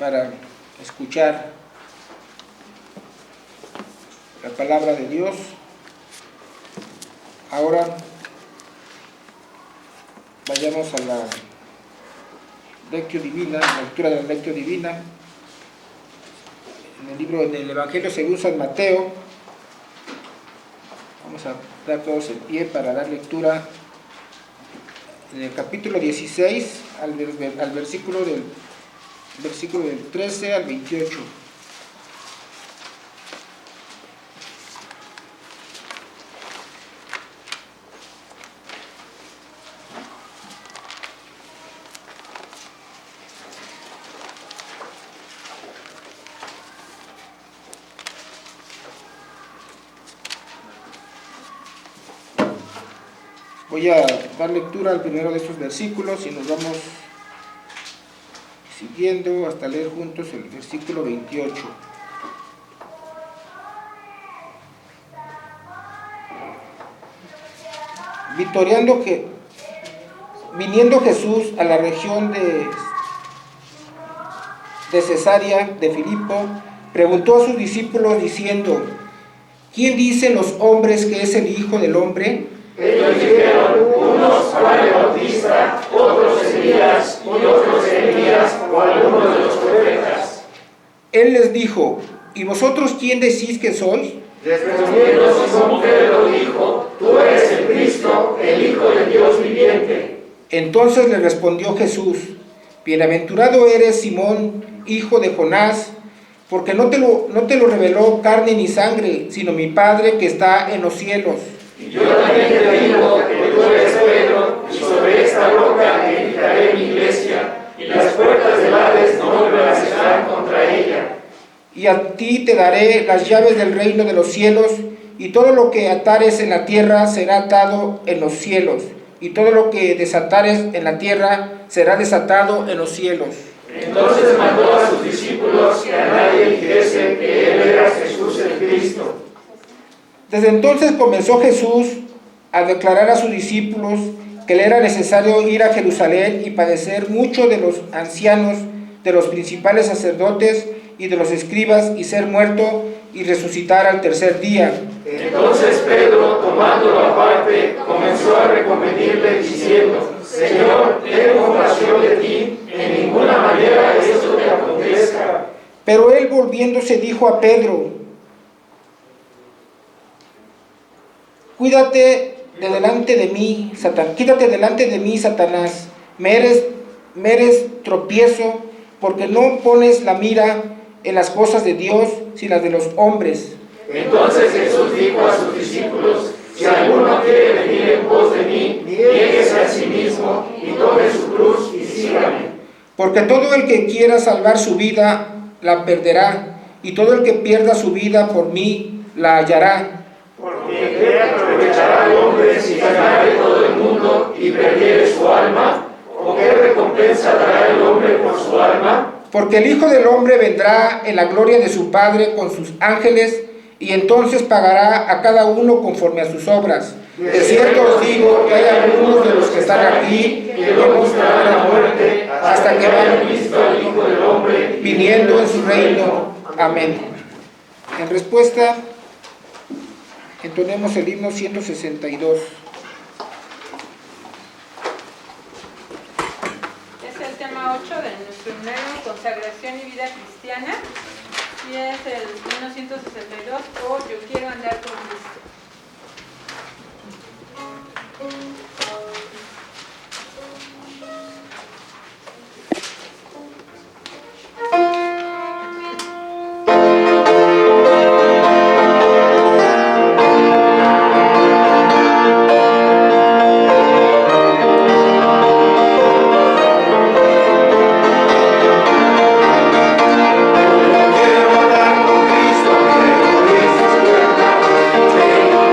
para escuchar la palabra de Dios. Ahora vayamos a la lectio divina, la lectura de la lectio divina en el libro del Evangelio según San Mateo. Vamos a dar todos en pie para dar lectura en el capítulo 16 al versículo del 13 al 28. Voy a dar lectura al primero de estos versículos y nos vamos siguiendo hasta leer juntos el versículo 28. Viniendo Jesús a la región de Cesarea de Filipo, preguntó a sus discípulos diciendo: ¿quién dicen los hombres que es el Hijo del Hombre? Ellos dijeron, unos Juan el Bautista, otros Elías, y otros Jeremías o algunos de los profetas. Él les dijo: ¿y vosotros quién decís que sois? Respondiendo Simón Pedro dijo, tú eres el Cristo, el Hijo del Dios viviente. Entonces le respondió Jesús: bienaventurado eres, Simón, hijo de Jonás, porque no te lo reveló carne ni sangre, sino mi Padre que está en los cielos. Y yo también te digo que tú eres Pedro, y sobre esta roca edificaré mi iglesia, y las puertas del Hades no prevalecerán contra ella. Y a ti te daré las llaves del reino de los cielos, y todo lo que atares en la tierra será atado en los cielos, y todo lo que desatares en la tierra será desatado en los cielos. Entonces mandó a sus discípulos que a nadie dijesen que él era Jesús el Cristo. Desde entonces comenzó Jesús a declarar a sus discípulos que le era necesario ir a Jerusalén y padecer mucho de los ancianos, de los principales sacerdotes y de los escribas, y ser muerto y resucitar al tercer día. Entonces Pedro, tomándolo aparte, comenzó a reconvenirle diciendo: Señor, ten compasión de ti, en ninguna manera esto te acontezca. Pero él, volviéndose, dijo a Pedro: quítate delante de mí, Satanás. Me eres tropiezo, porque no pones la mira en las cosas de Dios, sino las de los hombres. Entonces Jesús dijo a sus discípulos: si alguno quiere venir en pos de mí, niéguese a sí mismo y tome su cruz y sígame. Porque todo el que quiera salvar su vida, la perderá, y todo el que pierda su vida por mí, la hallará. Porque ¿qué aprovechará el hombre si ganare todo el mundo y perdiere su alma? ¿O qué recompensa dará el hombre por su alma? Porque el Hijo del Hombre vendrá en la gloria de su Padre con sus ángeles, y entonces pagará a cada uno conforme a sus obras. De cierto os digo que hay algunos de los que están aquí que no gustarán la muerte hasta que hayan visto al Hijo del Hombre viniendo en su reino. Amén. En respuesta, entonemos el himno 162. Es el tema 8 de nuestro himnario Consagración y Vida Cristiana, y es el himno 162, o Yo quiero andar con Cristo. Quiero andar con Cristo, quiero vivir sus puertas.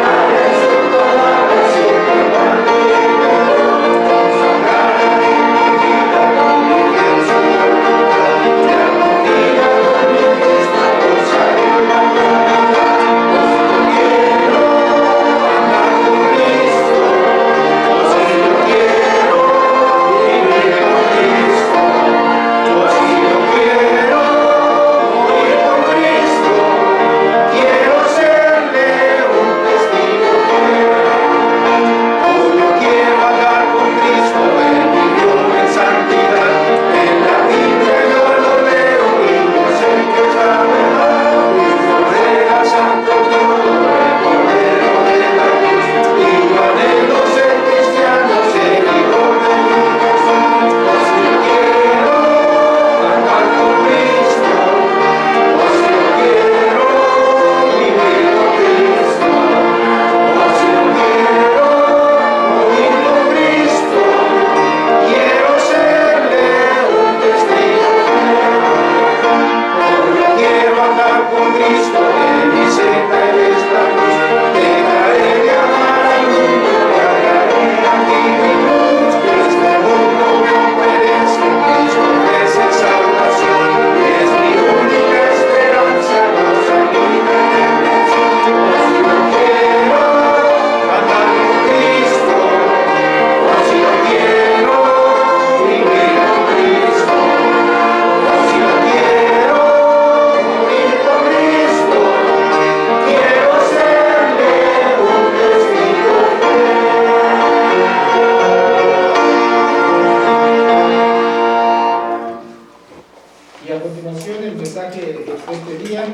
continuación el mensaje de este día.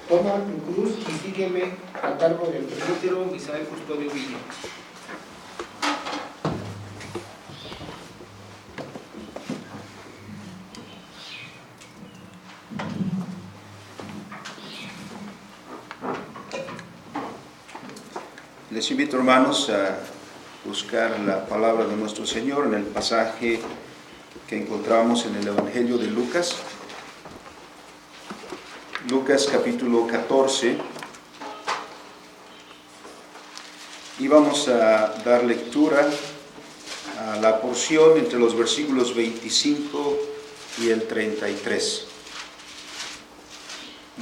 Toma tu cruz y sígueme, a cargo del presbítero Misael Custodio Villa. Les invito, hermanos, a buscar la palabra de nuestro Señor en el pasaje que encontramos en el Evangelio de Lucas. Lucas capítulo 14. Y vamos a dar lectura a la porción entre los versículos 25 y el 33.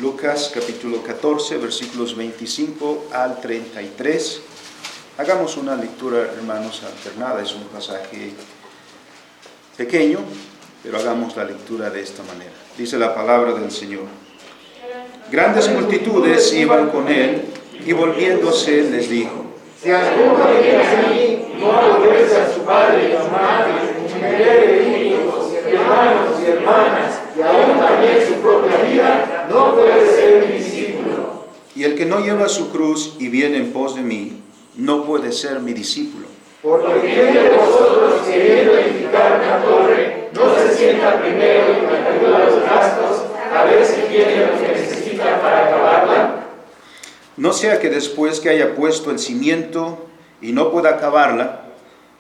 Lucas capítulo 14, versículos 25 al 33. Hagamos una lectura, hermanos, alternada. Es un pasaje pequeño, pero hagamos la lectura de esta manera. Dice la palabra del Señor. Grandes multitudes iban con él, y volviéndose les dijo: Si alguno viene a mí, no aborrece a su padre y a su madre, mujer e hijos, hermanos y hermanas, y aún también su propia vida, no puede ser mi discípulo. Y el que no lleva su cruz y viene en pos de mí, no puede ser mi discípulo. Porque ¿quién de vosotros, queriendo edificar una torre, no se sienta primero y calcula los gastos, a ver si tiene lo que necesita para acabarla? No sea que después que haya puesto el cimiento y no pueda acabarla,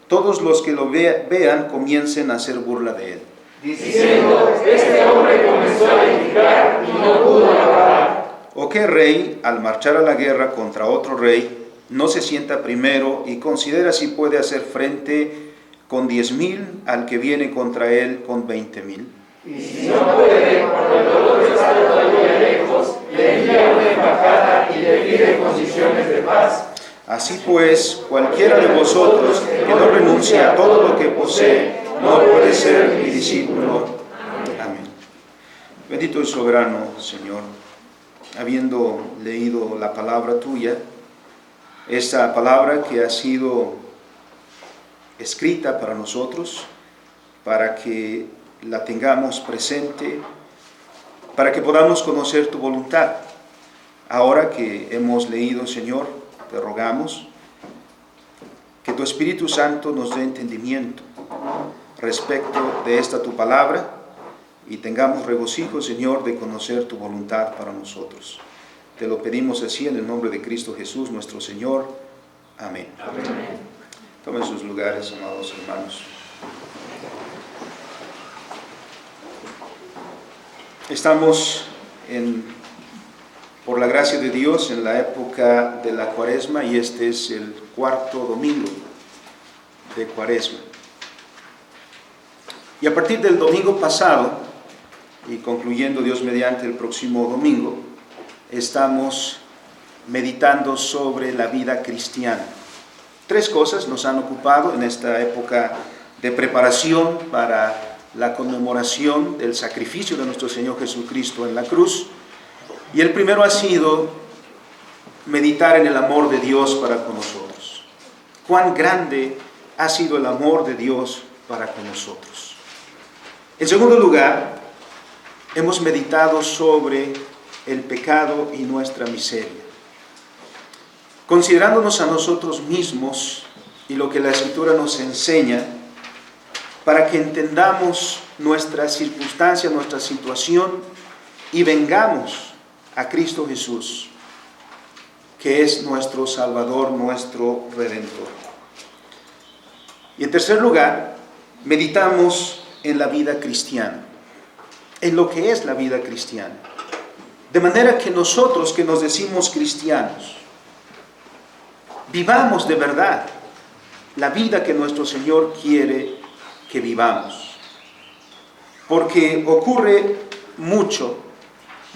todos los que lo vean comiencen a hacer burla de él. Diciendo, este hombre comenzó a edificar y no pudo acabar. ¿O qué rey, al marchar a la guerra contra otro rey, no se sienta primero y considera si puede hacer frente con 10,000 al que viene contra él con 20,000? Y si no puede, cuando el otro está todavía lejos, le envía una embajada y le pide condiciones de paz. Así pues, cualquiera de vosotros que no renuncie a todo lo que posee, no puede ser mi discípulo. Amén. Bendito y soberano Señor, habiendo leído la palabra tuya, esta palabra que ha sido escrita para nosotros, para que la tengamos presente, para que podamos conocer tu voluntad. Ahora que hemos leído, Señor, te rogamos que tu Espíritu Santo nos dé entendimiento respecto de esta tu palabra y tengamos regocijo, Señor, de conocer tu voluntad para nosotros. Te lo pedimos así en el nombre de Cristo Jesús, nuestro Señor. Amén. Amén. Tomen sus lugares, amados hermanos. Estamos por la gracia de Dios en la época de la Cuaresma y este es el cuarto domingo de Cuaresma. Y a partir del domingo pasado y concluyendo Dios mediante el próximo domingo, estamos meditando sobre la vida cristiana. 3 cosas nos han ocupado en esta época de preparación para la conmemoración del sacrificio de nuestro Señor Jesucristo en la cruz. Y el primero ha sido meditar en el amor de Dios para con nosotros. Cuán grande ha sido el amor de Dios para con nosotros. En segundo lugar, hemos meditado sobre el pecado y nuestra miseria, considerándonos a nosotros mismos y lo que la Escritura nos enseña, para que entendamos nuestra circunstancia, nuestra situación y vengamos a Cristo Jesús, que es nuestro Salvador, nuestro Redentor. Y en tercer lugar, meditamos en la vida cristiana, en lo que es la vida cristiana. De manera que nosotros que nos decimos cristianos, vivamos de verdad la vida que nuestro Señor quiere que vivamos. Porque ocurre mucho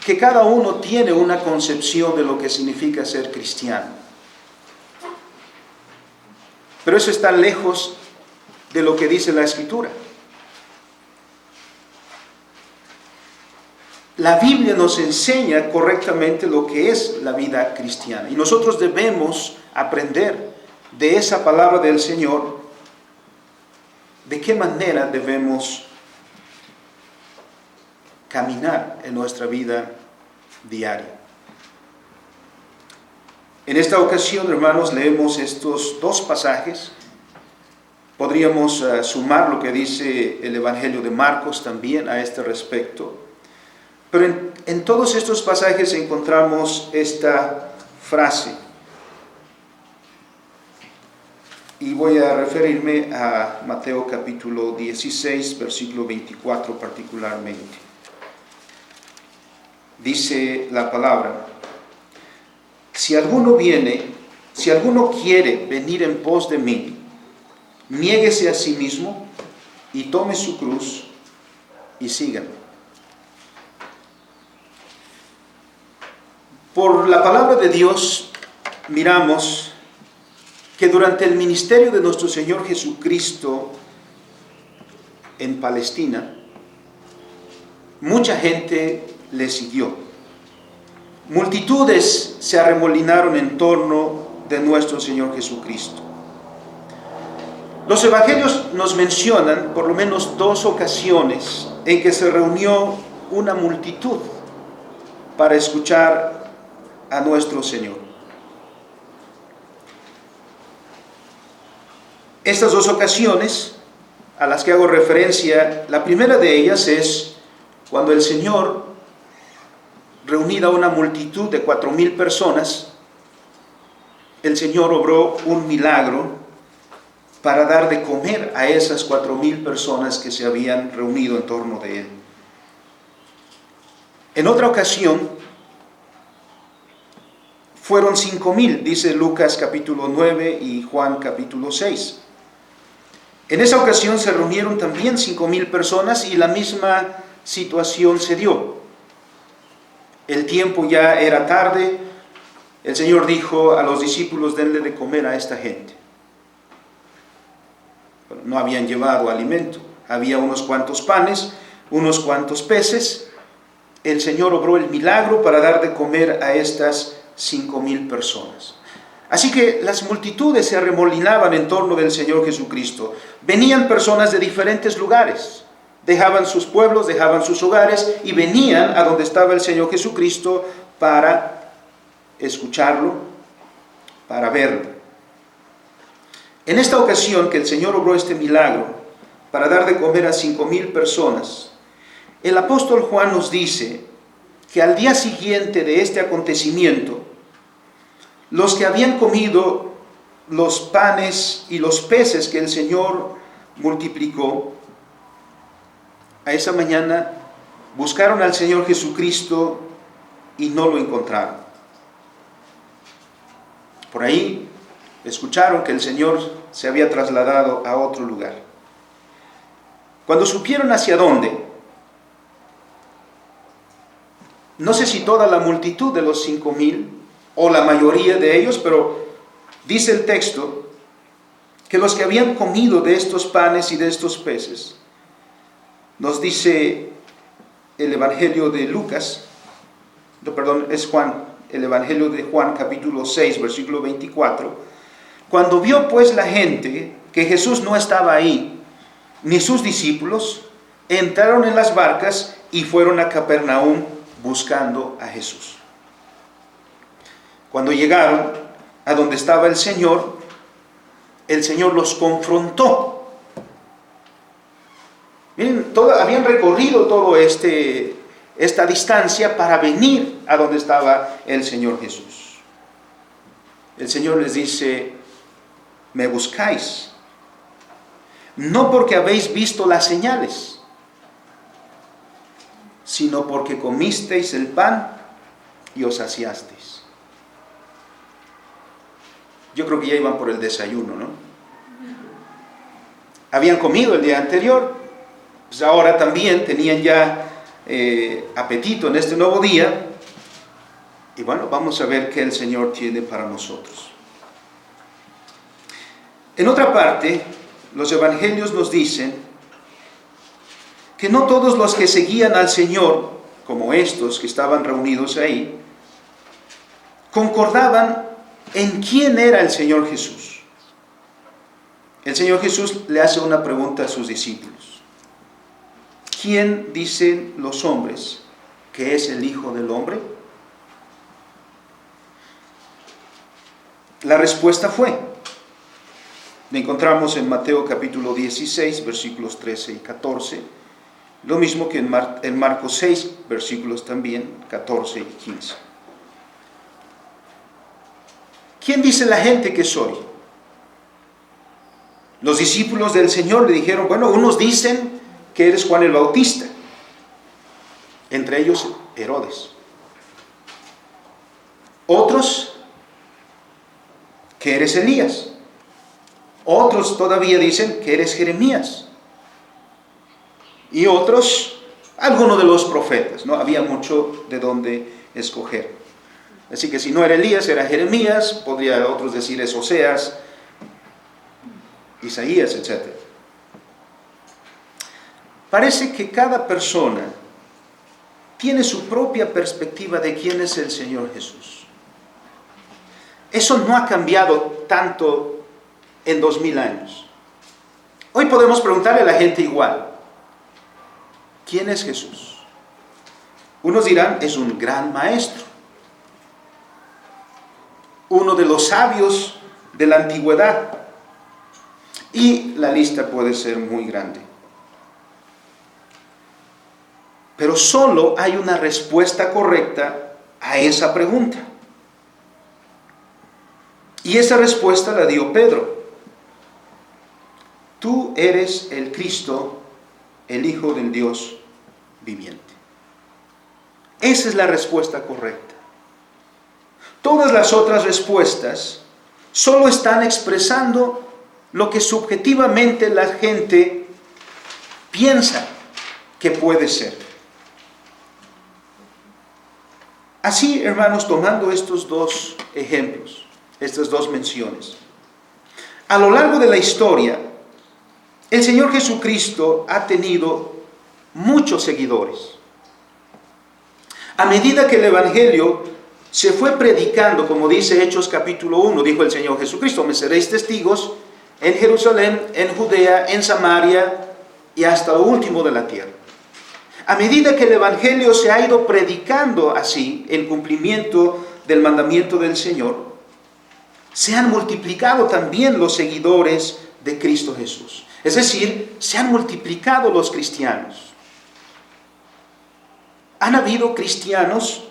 que cada uno tiene una concepción de lo que significa ser cristiano. Pero eso está lejos de lo que dice la Escritura. La Biblia nos enseña correctamente lo que es la vida cristiana. Y nosotros debemos aprender de esa palabra del Señor de qué manera debemos caminar en nuestra vida diaria. En esta ocasión, hermanos, leemos estos dos pasajes. Podríamos sumar lo que dice el Evangelio de Marcos también a este respecto. Pero en todos estos pasajes encontramos esta frase. Y voy a referirme a Mateo capítulo 16, versículo 24 particularmente. Dice la palabra: si alguno quiere venir en pos de mí, niéguese a sí mismo y tome su cruz y sígame. Por la palabra de Dios miramos que durante el ministerio de nuestro Señor Jesucristo en Palestina, mucha gente le siguió. Multitudes se arremolinaron en torno de nuestro Señor Jesucristo. Los evangelios nos mencionan por lo menos dos ocasiones en que se reunió una multitud para escuchar a nuestro Señor. Estas dos ocasiones a las que hago referencia, la primera de ellas es cuando el Señor, reunida una multitud de 4,000 personas, el Señor obró un milagro para dar de comer a esas 4,000 personas que se habían reunido en torno de Él. En otra ocasión, fueron 5,000, dice Lucas capítulo 9 y Juan capítulo 6. En esa ocasión se reunieron también 5,000 personas y la misma situación se dio. El tiempo ya era tarde. El Señor dijo a los discípulos: denle de comer a esta gente. Bueno, no habían llevado alimento. Había unos cuantos panes, unos cuantos peces. El Señor obró el milagro para dar de comer a estas 5,000 personas. Así que las multitudes se arremolinaban en torno del Señor Jesucristo. Venían personas de diferentes lugares. Dejaban sus pueblos, dejaban sus hogares y venían a donde estaba el Señor Jesucristo para escucharlo, para verlo. En esta ocasión que el Señor obró este milagro para dar de comer a 5,000 personas, el apóstol Juan nos dice que al día siguiente de este acontecimiento, los que habían comido los panes y los peces que el Señor multiplicó, a esa mañana buscaron al Señor Jesucristo y no lo encontraron. Por ahí escucharon que el Señor se había trasladado a otro lugar. Cuando supieron hacia dónde, no sé si toda la multitud de los 5,000 o la mayoría de ellos, pero dice el texto que los que habían comido de estos panes y de estos peces, nos dice el Evangelio de Lucas, es Juan, el Evangelio de Juan capítulo 6, versículo 24, cuando vio pues la gente que Jesús no estaba ahí, ni sus discípulos, entraron en las barcas y fueron a Capernaum buscando a Jesús. Cuando llegaron a donde estaba el Señor los confrontó. Miren, habían recorrido toda esta distancia para venir a donde estaba el Señor Jesús. El Señor les dice: me buscáis, no porque habéis visto las señales, sino porque comisteis el pan y os saciasteis. Yo creo que ya iban por el desayuno, ¿no? Habían comido el día anterior, pues ahora también tenían ya apetito en este nuevo día. Y bueno, vamos a ver qué el Señor tiene para nosotros. En otra parte, los evangelios nos dicen que no todos los que seguían al Señor, como estos que estaban reunidos ahí, concordaban en quién era el Señor Jesús. El Señor Jesús le hace una pregunta a sus discípulos: ¿quién dicen los hombres que es el Hijo del Hombre? La respuesta fue, la encontramos en Mateo capítulo 16, versículos 13 y 14, lo mismo que en Marcos 6, versículos también 14 y 15. ¿Quién dice la gente que soy? Los discípulos del Señor le dijeron, bueno, unos dicen que eres Juan el Bautista, entre ellos Herodes. Otros, que eres Elías. Otros todavía dicen que eres Jeremías. Y otros, algunos de los profetas, ¿no? Había mucho de dónde escoger. Así que si no era Elías, era Jeremías, podría otros decir es Oseas, Isaías, etc. Parece que cada persona tiene su propia perspectiva de quién es el Señor Jesús. Eso no ha cambiado tanto en 2000 años. Hoy podemos preguntarle a la gente igual, ¿quién es Jesús? Unos dirán, es un gran maestro, uno de los sabios de la antigüedad, y la lista puede ser muy grande. Pero solo hay una respuesta correcta a esa pregunta. Y esa respuesta la dio Pedro. Tú eres el Cristo, el Hijo del Dios viviente. Esa es la respuesta correcta. Todas las otras respuestas solo están expresando lo que subjetivamente la gente piensa que puede ser. Así, hermanos, tomando estos dos ejemplos, estas dos menciones, a lo largo de la historia, el Señor Jesucristo ha tenido muchos seguidores. A medida que el Evangelio se fue predicando, como dice Hechos capítulo 1, dijo el Señor Jesucristo, me seréis testigos en Jerusalén, en Judea, en Samaria y hasta lo último de la tierra. A medida que el Evangelio se ha ido predicando así, en cumplimiento del mandamiento del Señor, se han multiplicado también los seguidores de Cristo Jesús. Es decir, se han multiplicado los cristianos. Han habido cristianos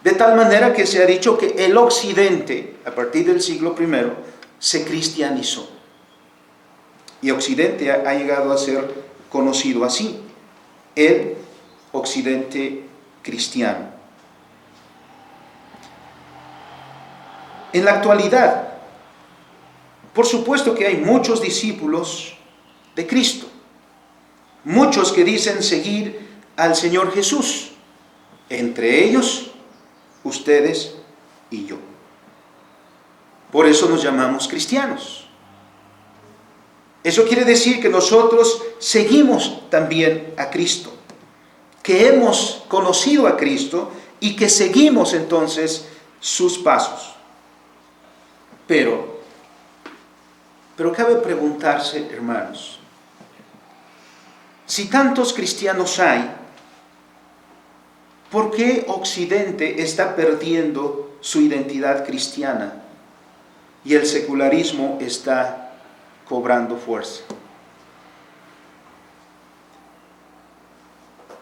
de tal manera que se ha dicho que el occidente, a partir del siglo I, se cristianizó. Y occidente ha llegado a ser conocido así, el occidente cristiano. En la actualidad, por supuesto que hay muchos discípulos de Cristo, muchos que dicen seguir al Señor Jesús, entre ellos ustedes y yo. Por eso nos llamamos cristianos. Eso quiere decir que nosotros seguimos también a Cristo, que hemos conocido a Cristo y que seguimos entonces sus pasos. Pero cabe preguntarse, hermanos, si tantos cristianos hay, ¿por qué Occidente está perdiendo su identidad cristiana y el secularismo está cobrando fuerza?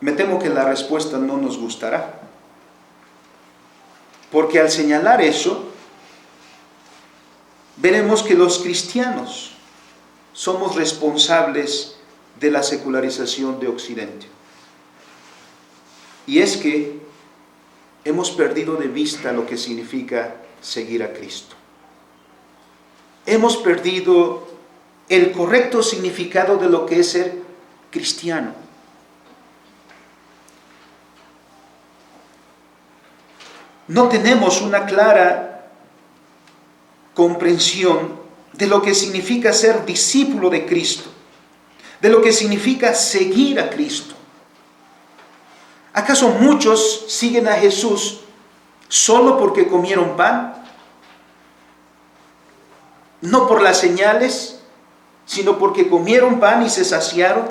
Me temo que la respuesta no nos gustará, porque al señalar eso, veremos que los cristianos somos responsables de la secularización de Occidente. Y es que hemos perdido de vista lo que significa seguir a Cristo. Hemos perdido el correcto significado de lo que es ser cristiano. No tenemos una clara comprensión de lo que significa ser discípulo de Cristo, de lo que significa seguir a Cristo. ¿Acaso muchos siguen a Jesús solo porque comieron pan? No por las señales, sino porque comieron pan y se saciaron.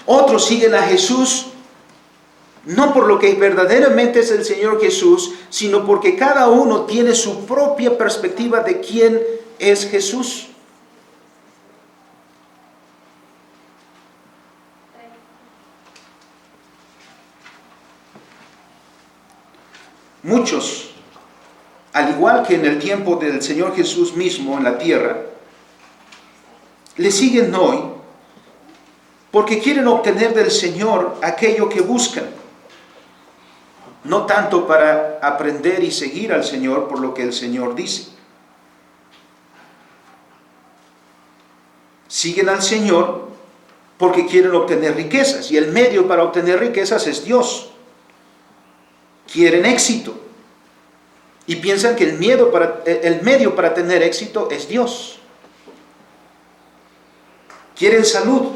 Otros siguen a Jesús no por lo que verdaderamente es el Señor Jesús, sino porque cada uno tiene su propia perspectiva de quién es Jesús. Muchos, al igual que en el tiempo del Señor Jesús mismo en la tierra, le siguen hoy porque quieren obtener del Señor aquello que buscan. No tanto para aprender y seguir al Señor por lo que el Señor dice. Siguen al Señor porque quieren obtener riquezas, y el medio para obtener riquezas es Dios. Quieren éxito y piensan que el medio para tener éxito es Dios. Quieren salud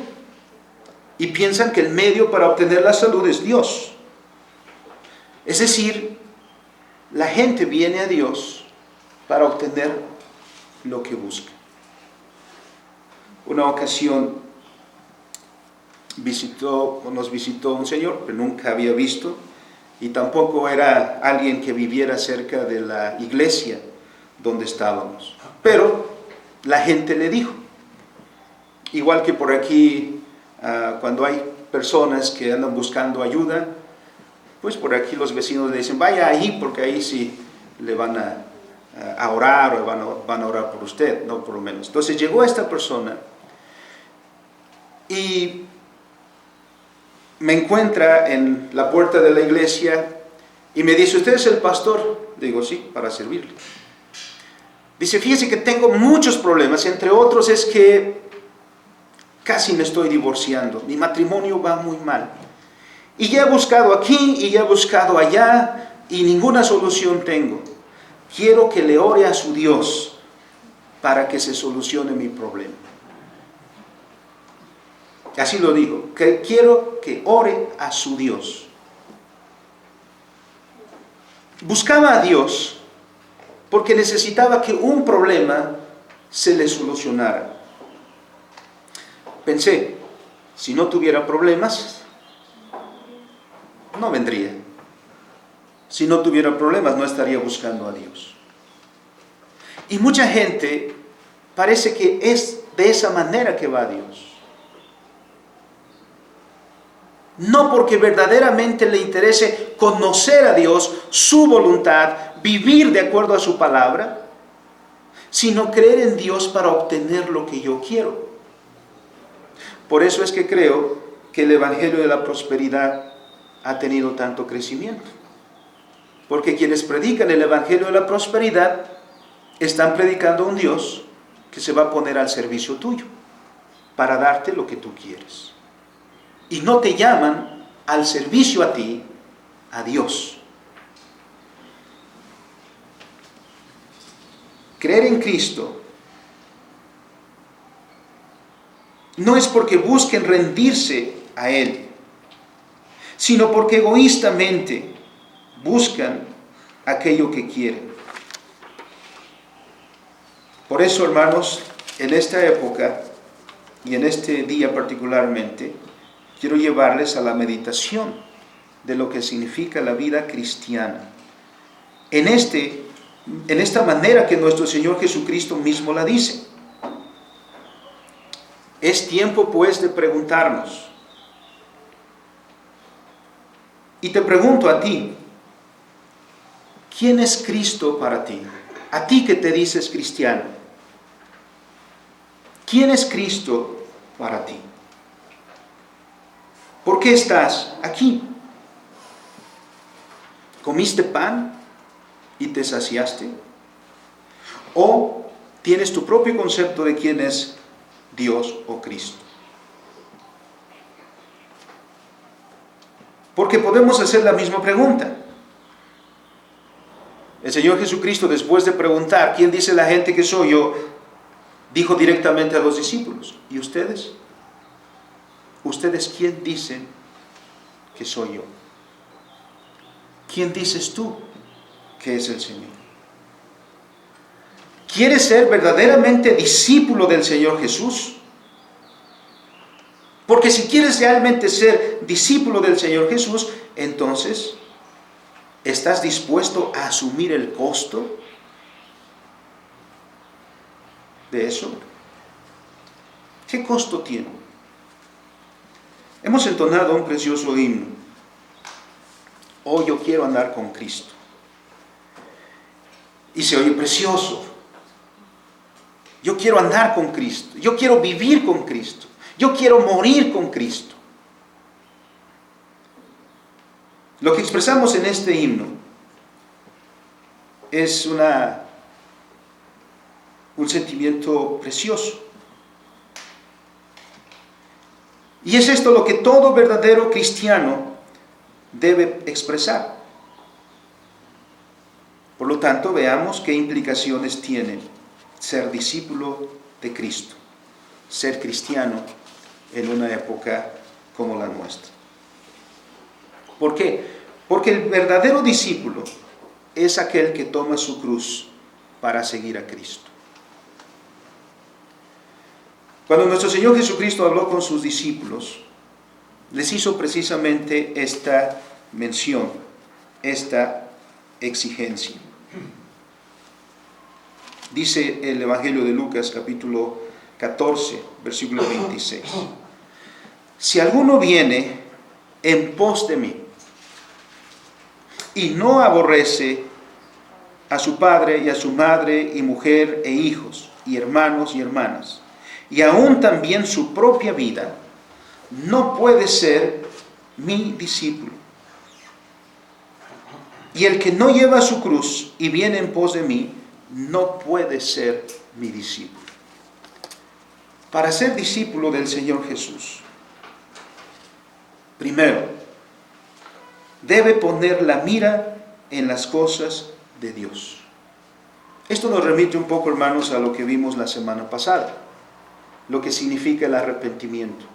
y piensan que el medio para obtener la salud es Dios. Es decir, la gente viene a Dios para obtener lo que busca. Una ocasión nos visitó un señor que nunca había visto, y tampoco era alguien que viviera cerca de la iglesia donde estábamos. Pero la gente le dijo, igual que por aquí, cuando hay personas que andan buscando ayuda, pues por aquí los vecinos le dicen, vaya ahí, porque ahí sí le van a orar, o van a orar por usted, no por lo menos. Entonces llegó esta persona y me encuentra en la puerta de la iglesia y me dice, ¿usted es el pastor? Le digo, sí, para servirle. Dice, fíjese que tengo muchos problemas, entre otros es que casi me estoy divorciando, mi matrimonio va muy mal. Y ya he buscado aquí y ya he buscado allá y ninguna solución tengo. Quiero que le ore a su Dios para que se solucione mi problema. Así lo digo, que quiero que ore a su Dios. Buscaba a Dios porque necesitaba que un problema se le solucionara. Pensé, si no tuviera problemas, no vendría. Si no tuviera problemas, no estaría buscando a Dios. Y mucha gente parece que es de esa manera que va a Dios. No porque verdaderamente le interese conocer a Dios, su voluntad, vivir de acuerdo a su palabra, sino creer en Dios para obtener lo que yo quiero. Por eso es que creo que el Evangelio de la Prosperidad ha tenido tanto crecimiento. Porque quienes predican el Evangelio de la Prosperidad están predicando a un Dios que se va a poner al servicio tuyo para darte lo que tú quieres. Y no te llaman al servicio a ti, a Dios. Creer en Cristo no es porque busquen rendirse a Él, sino porque egoístamente buscan aquello que quieren. Por eso, hermanos, en esta época y en este día particularmente, quiero llevarles a la meditación de lo que significa la vida cristiana. En esta manera que nuestro Señor Jesucristo mismo la dice. Es tiempo pues de preguntarnos. Y te pregunto a ti, ¿quién es Cristo para ti? A ti que te dices cristiano. ¿Quién es Cristo para ti? ¿Por qué estás aquí? ¿Comiste pan y te saciaste? ¿O tienes tu propio concepto de quién es Dios o Cristo? Porque podemos hacer la misma pregunta. El Señor Jesucristo, después de preguntar quién dice la gente que soy yo, dijo directamente a los discípulos, ¿y ustedes? ¿Ustedes quién dicen que soy yo? ¿Quién dices tú que es el Señor? ¿Quieres ser verdaderamente discípulo del Señor Jesús? Porque si quieres realmente ser discípulo del Señor Jesús, entonces, ¿estás dispuesto a asumir el costo de eso? ¿Qué costo tiene? Hemos entonado un precioso himno. Oh, yo quiero andar con Cristo. Y se oye precioso. Yo quiero andar con Cristo. Yo quiero vivir con Cristo. Yo quiero morir con Cristo. Lo que expresamos en este himno es un sentimiento precioso. Y es esto lo que todo verdadero cristiano debe expresar. Por lo tanto, veamos qué implicaciones tiene ser discípulo de Cristo, ser cristiano en una época como la nuestra. ¿Por qué? Porque el verdadero discípulo es aquel que toma su cruz para seguir a Cristo. Cuando nuestro Señor Jesucristo habló con sus discípulos, les hizo precisamente esta mención, esta exigencia. Dice el Evangelio de Lucas, capítulo 14, versículo 26. Si alguno viene en pos de mí y no aborrece a su padre y a su madre y mujer e hijos y hermanos y hermanas, y aún también su propia vida, no puede ser mi discípulo. Y el que no lleva su cruz y viene en pos de mí, no puede ser mi discípulo. Para ser discípulo del Señor Jesús, primero, debe poner la mira en las cosas de Dios. Esto nos remite un poco, hermanos, a lo que vimos la semana pasada, lo que significa el arrepentimiento.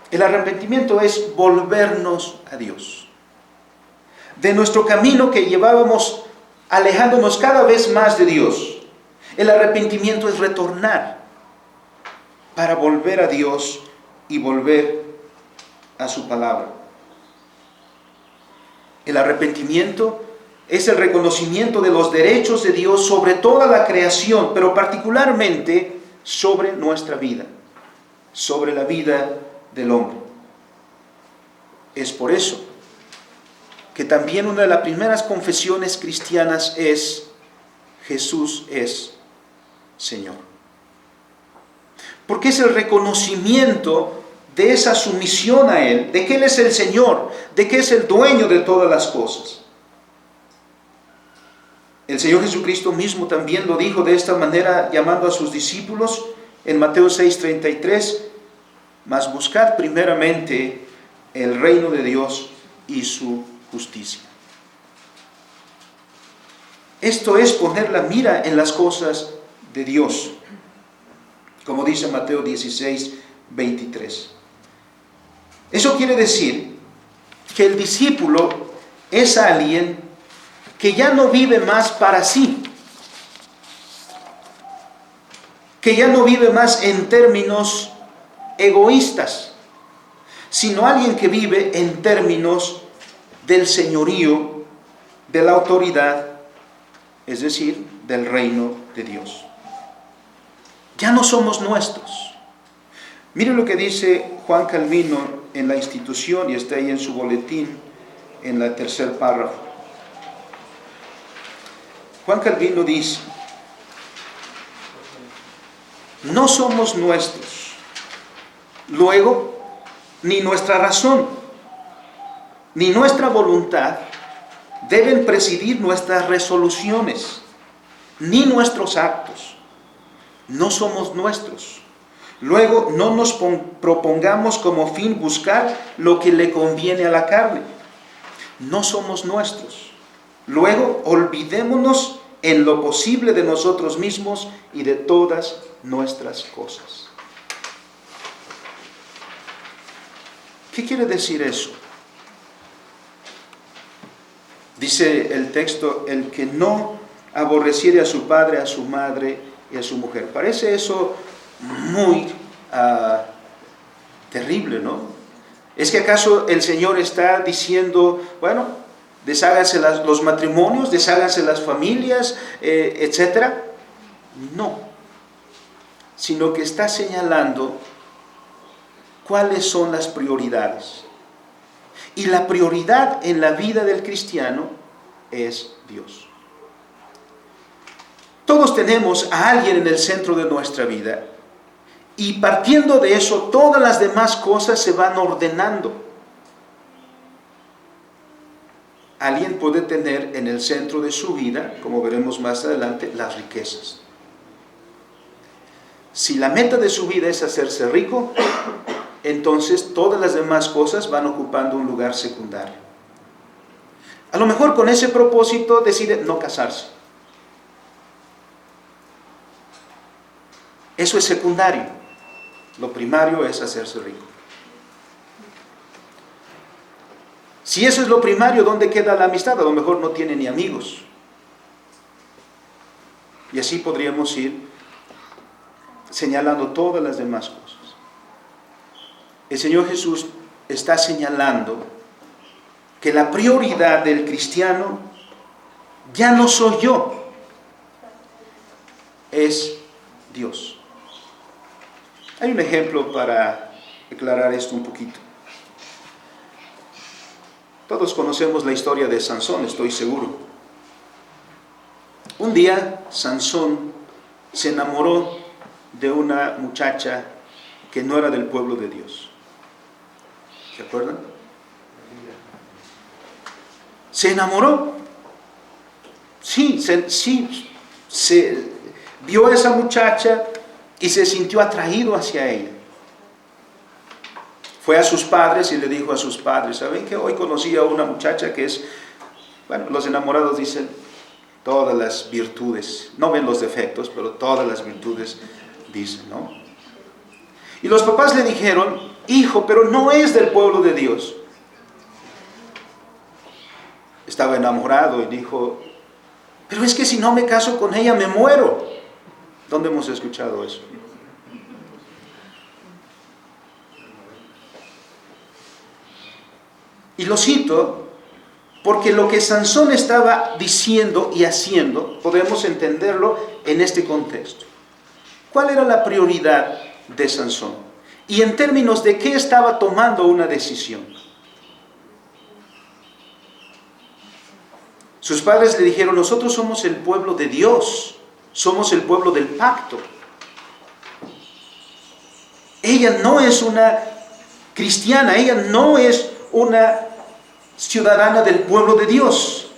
El arrepentimiento es volvernos a Dios. De nuestro camino que llevábamos alejándonos cada vez más de Dios. El arrepentimiento es retornar para volver a Dios y volver a su palabra. El arrepentimiento es el reconocimiento de los derechos de Dios sobre toda la creación, pero particularmente sobre nuestra vida, sobre la vida del hombre. Es por eso que también una de las primeras confesiones cristianas es: Jesús es Señor. Porque es el reconocimiento de esa sumisión a Él, de que Él es el Señor, de que es el dueño de todas las cosas. El Señor Jesucristo mismo también lo dijo de esta manera, llamando a sus discípulos en Mateo 6:33, mas buscad primeramente el reino de Dios y su justicia. Esto es poner la mira en las cosas de Dios, como dice Mateo 16:23. Eso quiere decir que el discípulo es alguien que ya no vive más para sí, que ya no vive más en términos egoístas, sino alguien que vive en términos del señorío, de la autoridad, es decir, del reino de Dios. Ya no somos nuestros. Miren lo que dice Juan Calvino en la Institución, y está ahí en su boletín, en el tercer párrafo. Juan Calvino dice: no somos nuestros. Luego, ni nuestra razón, ni nuestra voluntad deben presidir nuestras resoluciones, ni nuestros actos. No somos nuestros. Luego, no nos propongamos como fin buscar lo que le conviene a la carne. No somos nuestros. Luego, olvidémonos en lo posible de nosotros mismos y de todas nuestras cosas. ¿Qué quiere decir eso? Dice el texto: el que no aborreciere a su padre, a su madre y a su mujer. Parece eso muy terrible, ¿no? ¿Es que acaso el Señor está diciendo, bueno, desháganse los matrimonios, desháganse las familias, etcétera? No, sino que está señalando cuáles son las prioridades. Y la prioridad en la vida del cristiano es Dios. Todos tenemos a alguien en el centro de nuestra vida, y partiendo de eso, todas las demás cosas se van ordenando. Alguien puede tener en el centro de su vida, como veremos más adelante, las riquezas. Si la meta de su vida es hacerse rico, entonces todas las demás cosas van ocupando un lugar secundario. A lo mejor con ese propósito decide no casarse. Eso es secundario. Lo primario es hacerse rico. Si eso es lo primario, ¿dónde queda la amistad? A lo mejor no tiene ni amigos. Y así podríamos ir señalando todas las demás cosas. El Señor Jesús está señalando que la prioridad del cristiano ya no soy yo, es Dios. Hay un ejemplo para aclarar esto un poquito. Todos conocemos la historia de Sansón, estoy seguro. Un día Sansón se enamoró de una muchacha que no era del pueblo de Dios. ¿Se acuerdan? Se enamoró. Sí, se vio a esa muchacha y se sintió atraído hacia ella. Fue a sus padres y le dijo a sus padres, ¿saben qué? Hoy conocí a una muchacha que es, bueno, los enamorados dicen todas las virtudes, no ven los defectos, pero todas las virtudes dicen, ¿no? Y los papás le dijeron, hijo, pero no es del pueblo de Dios. Estaba enamorado y dijo, pero es que si no me caso con ella me muero. ¿Dónde hemos escuchado eso? Y lo cito porque lo que Sansón estaba diciendo y haciendo, podemos entenderlo en este contexto. ¿Cuál era la prioridad de Sansón? Y en términos de qué estaba tomando una decisión. Sus padres le dijeron, nosotros somos el pueblo de Dios, somos el pueblo del pacto. Ella no es una cristiana, ella no es una ciudadana del pueblo de Dios.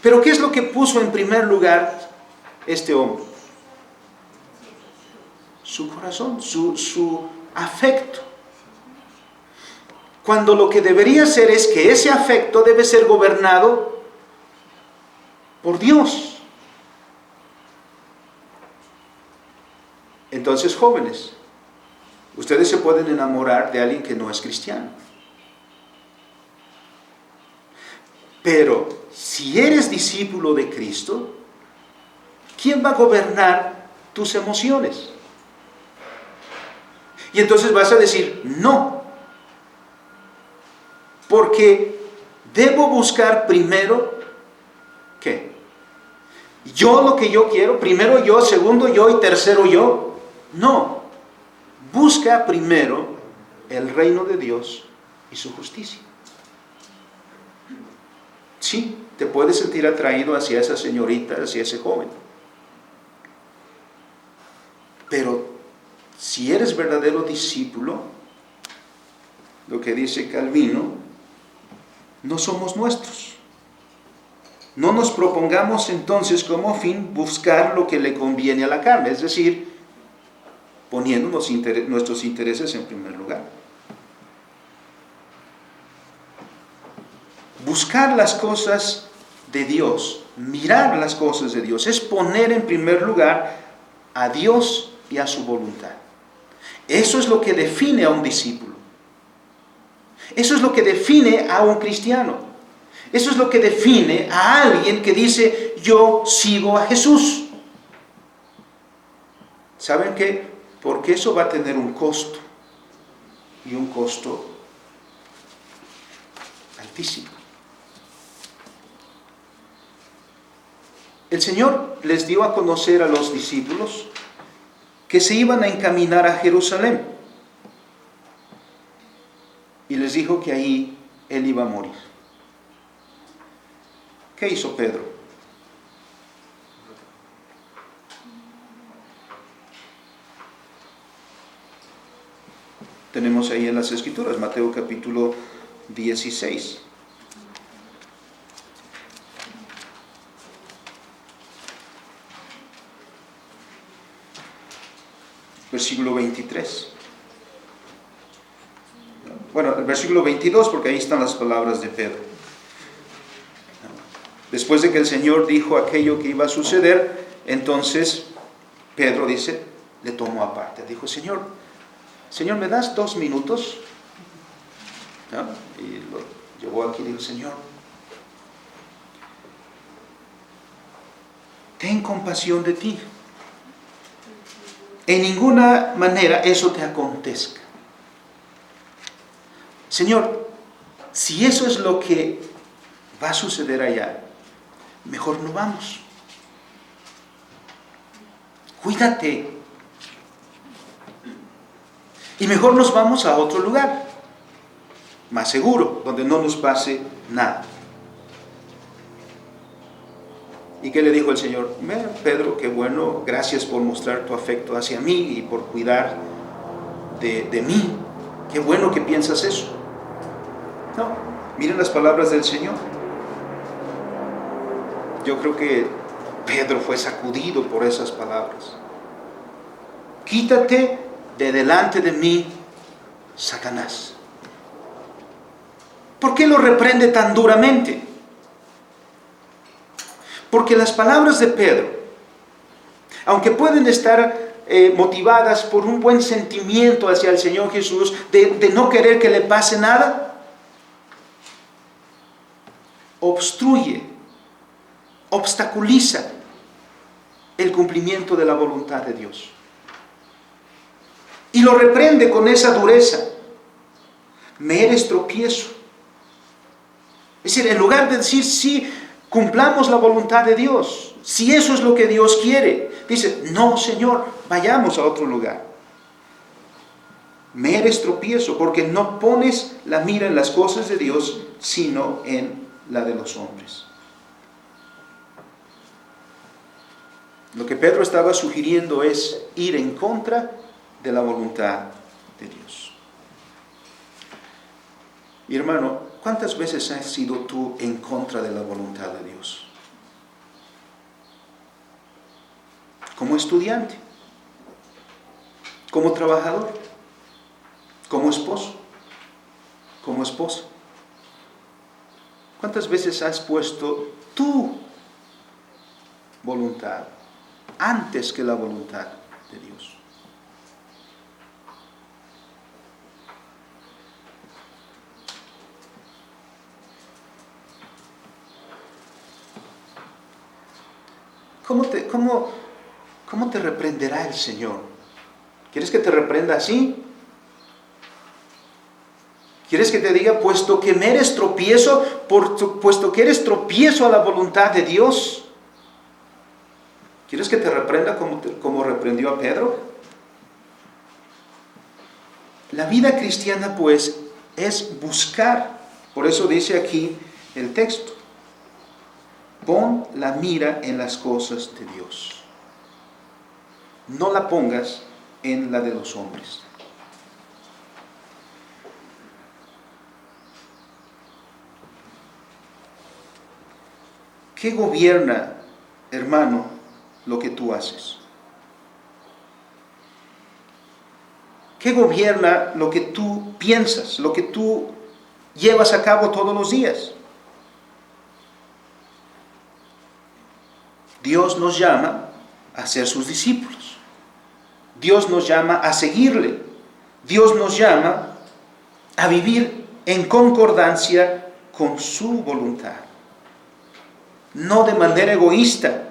Pero ¿qué es lo que puso en primer lugar este hombre? Su corazón, su afecto. Cuando lo que debería ser es que ese afecto debe ser gobernado por Dios. Entonces, jóvenes, ustedes se pueden enamorar de alguien que no es cristiano. Pero si eres discípulo de Cristo, ¿quién va a gobernar tus emociones? Y entonces vas a decir, no, porque debo buscar primero, ¿qué? Yo lo que yo quiero, primero yo, segundo yo y tercero yo. No, busca primero el reino de Dios y su justicia. Sí, te puedes sentir atraído hacia esa señorita, hacia ese joven. Pero si eres verdadero discípulo, lo que dice Calvino, no somos nuestros. No nos propongamos entonces como fin buscar lo que le conviene a la carne, es decir, poniendo nuestros intereses en primer lugar. Buscar las cosas de Dios, mirar las cosas de Dios, es poner en primer lugar a Dios y a su voluntad. Eso es lo que define a un discípulo. Eso es lo que define a un cristiano. Eso es lo que define a alguien que dice, yo sigo a Jesús. ¿Saben qué? porque eso va a tener un costo, y un costo altísimo. El Señor les dio a conocer a los discípulos que se iban a encaminar a Jerusalén, y les dijo que ahí Él iba a morir. ¿Qué hizo Pedro? Tenemos ahí en las Escrituras, Mateo capítulo 16. Versículo 23. Bueno, el versículo 22, porque ahí están las palabras de Pedro. Después de que el Señor dijo aquello que iba a suceder, entonces Pedro dice, le tomó aparte. Dijo, Señor, ¿me das 2 minutos? ¿No? Y lo llevó aquí y dijo, Señor, ten compasión de ti. En ninguna manera eso te acontezca. Señor, si eso es lo que va a suceder allá, mejor no vamos. Cuídate. Y mejor nos vamos a otro lugar, más seguro, donde no nos pase nada. ¿Y qué le dijo el Señor? Pedro, qué bueno, gracias por mostrar tu afecto hacia mí y por cuidar de mí. Qué bueno que piensas eso. No, miren las palabras del Señor. Yo creo que Pedro fue sacudido por esas palabras. Quítate de delante de mí, Satanás. ¿Por qué lo reprende tan duramente? Porque las palabras de Pedro, aunque pueden estar motivadas por un buen sentimiento hacia el Señor Jesús, de no querer que le pase nada, obstaculiza el cumplimiento de la voluntad de Dios. Y lo reprende con esa dureza. Me eres tropiezo. Es decir, en lugar de decir, sí, cumplamos la voluntad de Dios, si eso es lo que Dios quiere, dice, no, Señor, vayamos a otro lugar. Me eres tropiezo porque no pones la mira en las cosas de Dios, sino en la de los hombres. Lo que Pedro estaba sugiriendo es ir en contra de la voluntad de Dios. Mi hermano, ¿cuántas veces has sido tú en contra de la voluntad de Dios? Como estudiante, como trabajador, como esposo, como esposa. ¿Cuántas veces has puesto tu voluntad antes que la voluntad de Dios? ¿Cómo te reprenderá el Señor? ¿Quieres que te reprenda así? ¿Quieres que te diga, puesto que me eres tropiezo, puesto que eres tropiezo a la voluntad de Dios? ¿Quieres que te reprenda como reprendió a Pedro? La vida cristiana, pues, es buscar. Por eso dice aquí el texto. Pon la mira en las cosas de Dios. No la pongas en la de los hombres. ¿Qué gobierna, hermano, lo que tú haces? ¿Qué gobierna lo que tú piensas, lo que tú llevas a cabo todos los días? Dios nos llama a ser sus discípulos. Dios nos llama a seguirle. Dios nos llama a vivir en concordancia con su voluntad. No de manera egoísta,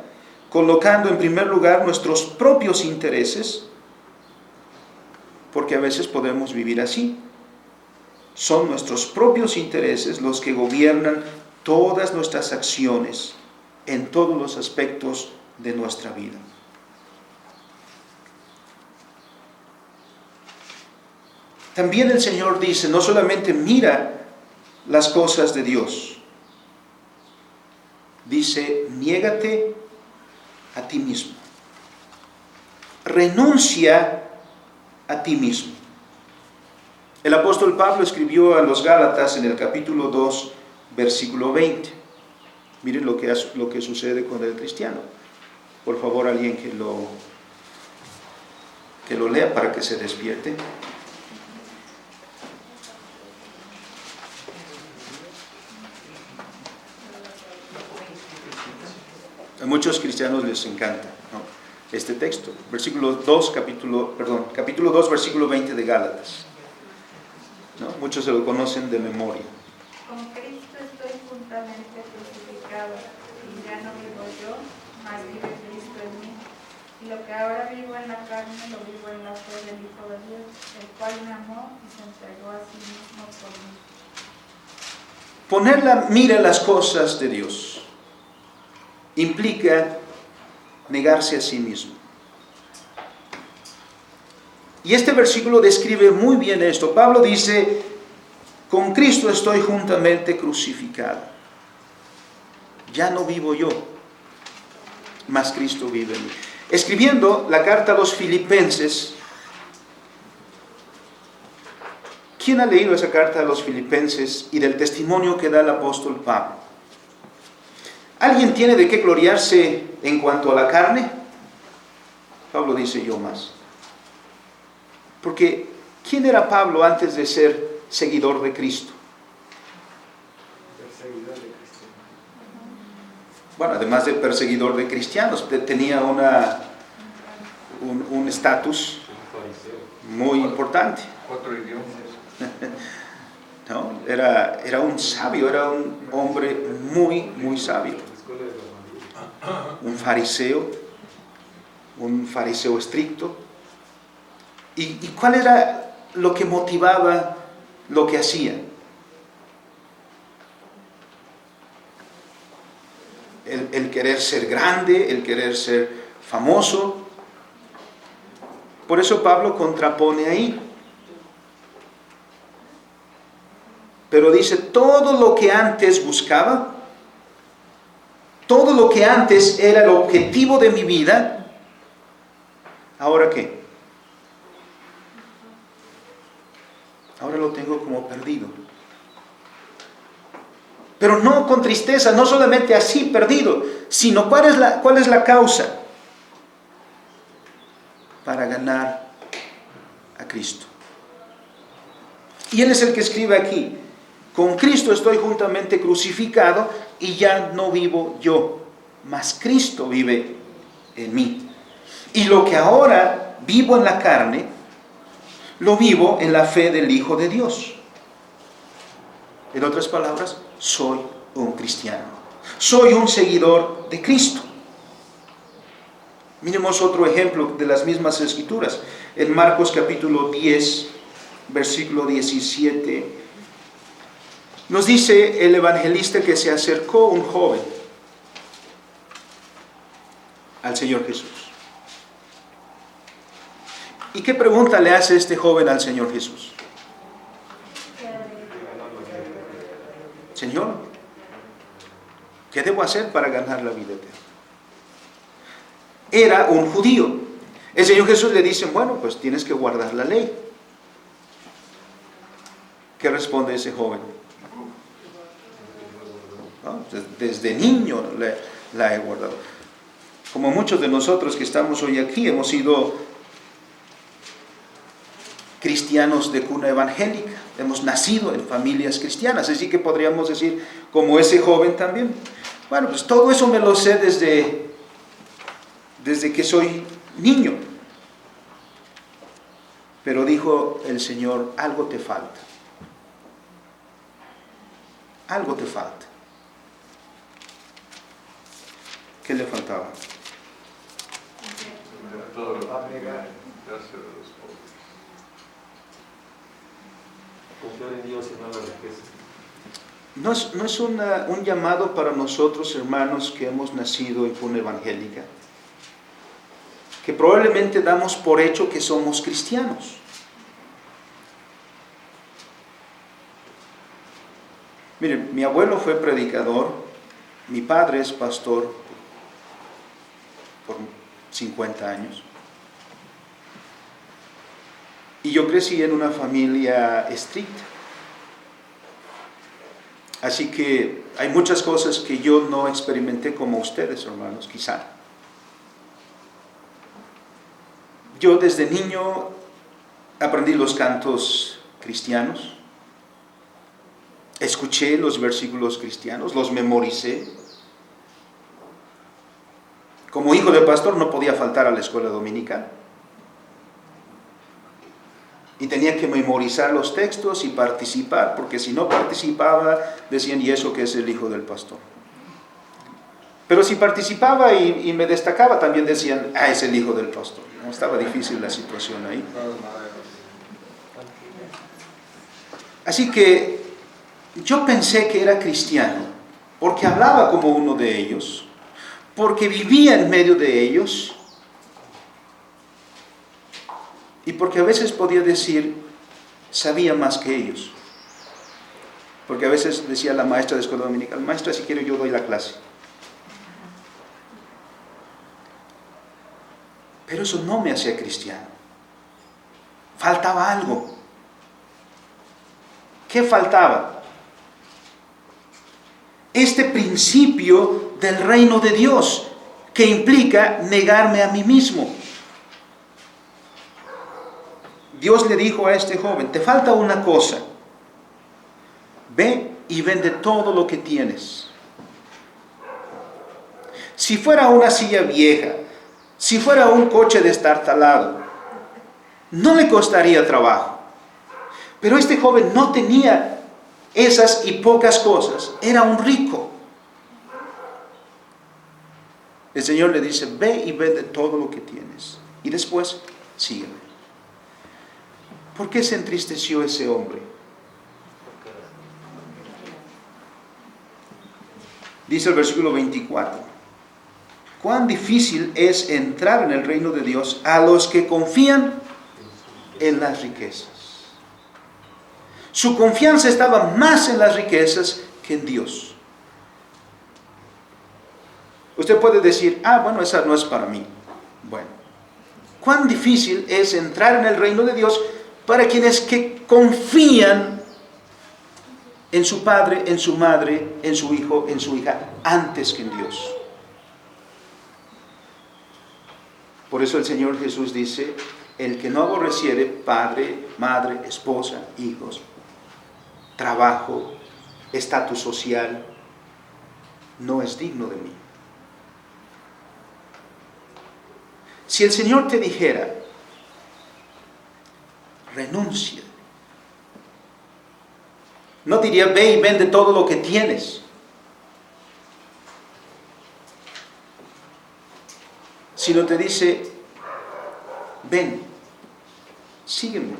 colocando en primer lugar nuestros propios intereses, porque a veces podemos vivir así. Son nuestros propios intereses los que gobiernan todas nuestras acciones en todos los aspectos de nuestra vida. También el Señor dice, no solamente mira las cosas de Dios, dice, niégate a ti mismo. Renuncia a ti mismo. El apóstol Pablo escribió a los Gálatas en el capítulo 2, versículo 20. Miren lo que sucede con el cristiano. Por favor, alguien que lo lea para que se despierte. A muchos cristianos les encanta, ¿no?, este texto. Capítulo 2, versículo 20 de Gálatas, ¿no? Muchos se lo conocen de memoria. Con Cristo estoy juntamente crucificado, y ya no vivo yo, mas vive Cristo en mí. Y lo que ahora vivo en la carne, lo vivo en la fe del Hijo de Dios, el cual me amó y se entregó a sí mismo por mí. Poner la mira en las cosas de Dios implica negarse a sí mismo. Y este versículo describe muy bien esto. Pablo dice, con Cristo estoy juntamente crucificado. Ya no vivo yo, mas Cristo vive en mí. Escribiendo la carta a los Filipenses, ¿quién ha leído esa carta a los Filipenses y del testimonio que da el apóstol Pablo? ¿Alguien tiene de qué gloriarse en cuanto a la carne? Pablo dice, yo más. Porque, ¿quién era Pablo antes de ser seguidor de Cristo? Perseguidor de Cristo. Bueno, además de perseguidor de cristianos, tenía un estatus muy importante. 4 idiomas. ¿No? Era un sabio, era un hombre muy, muy sabio. Un fariseo estricto. ¿Y cuál era lo que motivaba lo que hacía? El querer ser grande, el querer ser famoso. Por eso Pablo contrapone ahí. Pero dice, todo lo que antes buscaba, todo lo que antes era el objetivo de mi vida, ¿ahora qué? Ahora lo tengo como perdido. Pero no con tristeza, no solamente así perdido, sino ¿cuál es la causa? Para ganar a Cristo. Y Él es el que escribe aquí, con Cristo estoy juntamente crucificado y ya no vivo yo, mas Cristo vive en mí. Y lo que ahora vivo en la carne, lo vivo en la fe del Hijo de Dios. En otras palabras, soy un cristiano. Soy un seguidor de Cristo. Miremos otro ejemplo de las mismas escrituras. En Marcos capítulo 10, versículo 17, nos dice el evangelista que se acercó un joven al Señor Jesús. ¿Y qué pregunta le hace este joven al Señor Jesús? Señor, ¿qué debo hacer para ganar la vida eterna? Era un judío. El Señor Jesús le dice, bueno, pues tienes que guardar la ley. ¿Qué responde ese joven? ¿No? Desde niño la he guardado. Como muchos de nosotros que estamos hoy aquí, hemos sido cristianos de cuna evangélica, hemos nacido en familias cristianas, así que podríamos decir, como ese joven también, bueno, pues todo eso me lo sé desde que soy niño. Pero dijo el Señor, algo te falta. Algo te falta. ¿Qué le faltaba? Todo lo que gracias a los pobres. confiar en Dios y no en la riqueza. No es un llamado para nosotros, hermanos, que hemos nacido en cuna evangélica, que probablemente damos por hecho que somos cristianos. Miren, mi abuelo fue predicador, mi padre es pastor por 50 años. Y yo crecí en una familia estricta. Así que hay muchas cosas que yo no experimenté como ustedes, hermanos, quizá. Yo desde niño aprendí los cantos cristianos, escuché los versículos cristianos, los memoricé. Como hijo de pastor no podía faltar a la escuela dominical. Y tenía que memorizar los textos y participar, porque si no participaba, decían, ¿y eso qué es el hijo del pastor? Pero si participaba y me destacaba, también decían, es el hijo del pastor. ¿No? Estaba difícil la situación ahí. Así que yo pensé que era cristiano, porque hablaba como uno de ellos, porque vivía en medio de ellos, y porque a veces podía decir, sabía más que ellos. Porque a veces decía la maestra de escuela dominical, maestra, si quiero yo doy la clase. Pero eso no me hacía cristiano. Faltaba algo. ¿Qué faltaba? Este principio del reino de Dios, que implica negarme a mí mismo. Dios le dijo a este joven, te falta una cosa. Ve y vende todo lo que tienes. Si fuera una silla vieja, si fuera un coche destartalado, no le costaría trabajo. Pero este joven no tenía esas y pocas cosas. Era un rico. El Señor le dice, ve y vende todo lo que tienes. Y después, sígueme. ¿Por qué se entristeció ese hombre? Dice el versículo 24. Cuán difícil es entrar en el reino de Dios a los que confían en las riquezas. Su confianza estaba más en las riquezas que en Dios. Usted puede decir, bueno, esa no es para mí. Bueno, cuán difícil es entrar en el reino de Dios para quienes que confían en su padre, en su madre, en su hijo, en su hija, antes que en Dios. Por eso el Señor Jesús dice, el que no aborreciere padre, madre, esposa, hijos, trabajo, estatus social, no es digno de mí. Si el Señor te dijera, renuncia, no diría, ve y vende todo lo que tienes. Sino te dice, ven, sígueme.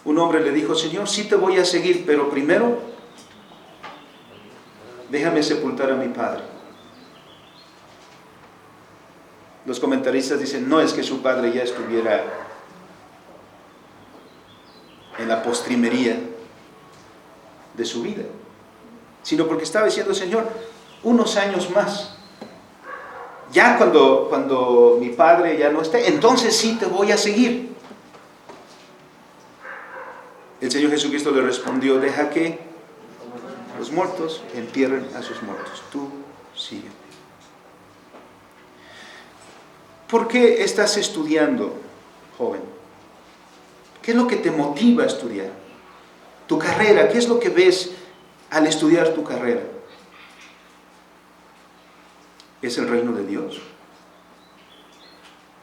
Un hombre le dijo, Señor, sí te voy a seguir, pero primero, déjame sepultar a mi padre. Los comentaristas dicen, no es que su padre ya estuviera en la postrimería de su vida, sino porque estaba diciendo, Señor, unos años más. Ya cuando mi padre ya no esté, entonces sí te voy a seguir. El Señor Jesucristo le respondió, deja que los muertos entierren a sus muertos. Tú sigue. ¿Por qué estás estudiando, joven? ¿Qué es lo que te motiva a estudiar? Tu carrera, ¿qué es lo que ves al estudiar tu carrera? ¿Es el reino de Dios?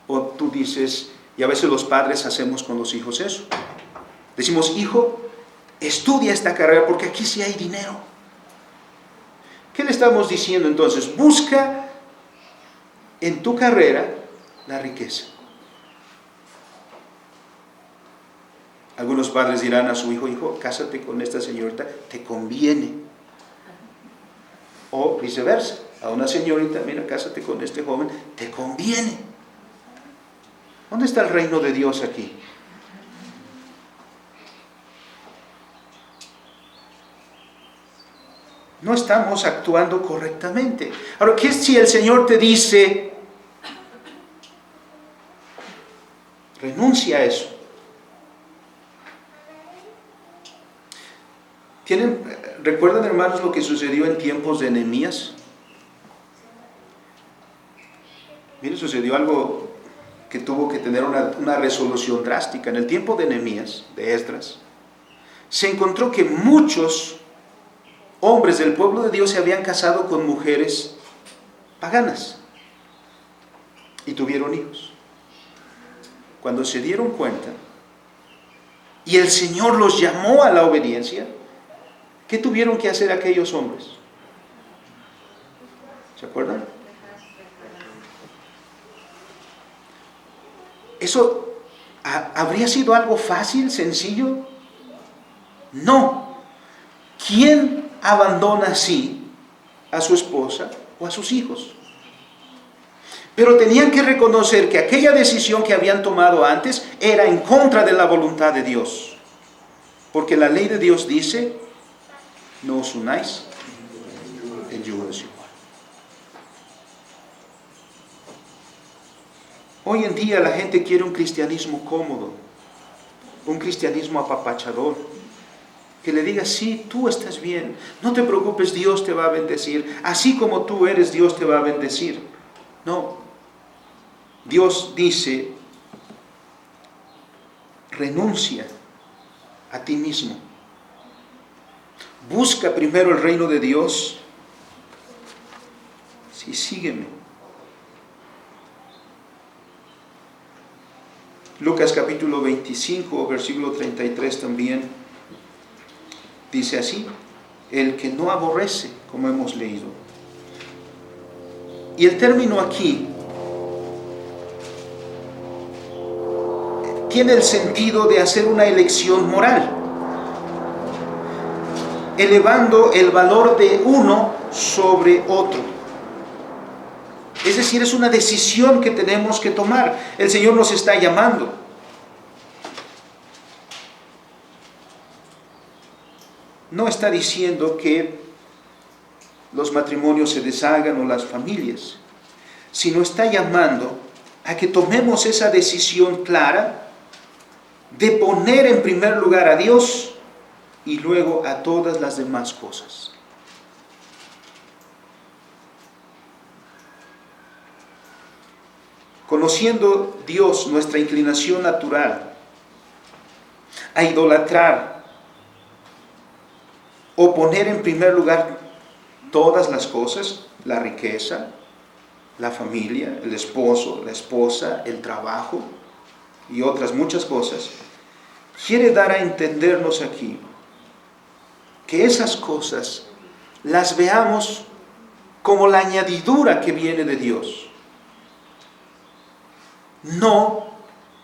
O tú dices, y a veces los padres hacemos con los hijos eso. Decimos, hijo, estudia esta carrera porque aquí sí hay dinero. ¿Qué le estamos diciendo entonces? Busca en tu carrera la riqueza. Algunos padres dirán a su hijo, hijo, cásate con esta señorita, te conviene. O viceversa, a una señorita, mira, cásate con este joven, te conviene. ¿Dónde está el reino de Dios aquí? No estamos actuando correctamente. Ahora, ¿qué si el Señor te dice, renuncia a eso? ¿Recuerdan, hermanos, lo que sucedió en tiempos de Nehemías? Miren, sucedió algo que tuvo que tener una resolución drástica. En el tiempo de Nehemías, de Esdras, se encontró que muchos hombres del pueblo de Dios se habían casado con mujeres paganas y tuvieron hijos. Cuando se dieron cuenta y el Señor los llamó a la obediencia, ¿qué tuvieron que hacer aquellos hombres? ¿Se acuerdan? ¿Eso habría sido algo fácil, sencillo? No. ¿Quién abandona así a su esposa o a sus hijos? Pero tenían que reconocer que aquella decisión que habían tomado antes era en contra de la voluntad de Dios. Porque la ley de Dios dice, no os unáis en yugo desigual. Hoy en día la gente quiere un cristianismo cómodo, un cristianismo apapachador, que le diga, sí, tú estás bien, no te preocupes, Dios te va a bendecir, así como tú eres, Dios te va a bendecir. No, Dios dice, renuncia a ti mismo, busca primero el reino de Dios, sí, sígueme. Lucas capítulo 25, versículo 33 también dice así, el que no aborrece, como hemos leído. Y el término aquí tiene el sentido de hacer una elección moral, elevando el valor de uno sobre otro. Es decir, es una decisión que tenemos que tomar. El Señor nos está llamando. No está diciendo que los matrimonios se deshagan o las familias, sino está llamando a que tomemos esa decisión clara de poner en primer lugar a Dios y luego a todas las demás cosas. Conociendo Dios, nuestra inclinación natural a idolatrar o poner en primer lugar todas las cosas, la riqueza, la familia, el esposo, la esposa, el trabajo y otras muchas cosas, quiere dar a entendernos aquí que esas cosas las veamos como la añadidura que viene de Dios, no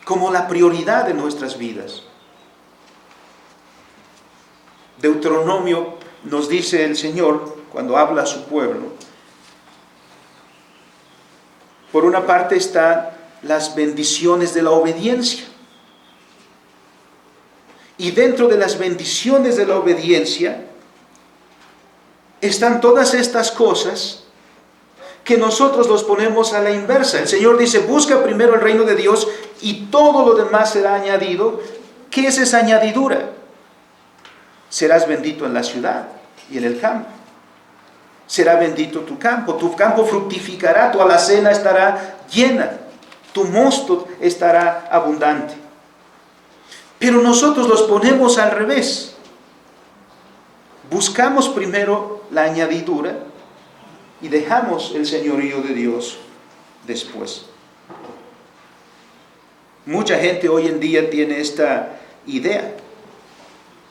como la prioridad de nuestras vidas. Deuteronomio nos dice el Señor cuando habla a su pueblo, por una parte están las bendiciones de la obediencia, y dentro de las bendiciones de la obediencia están todas estas cosas que nosotros los ponemos a la inversa. El Señor dice, busca primero el reino de Dios y todo lo demás será añadido. ¿Qué es esa añadidura? Serás bendito en la ciudad y en el campo. Será bendito tu campo fructificará, tu alacena estará llena, tu mosto estará abundante. Pero nosotros los ponemos al revés. Buscamos primero la añadidura y dejamos el señorío de Dios después. Mucha gente hoy en día tiene esta idea,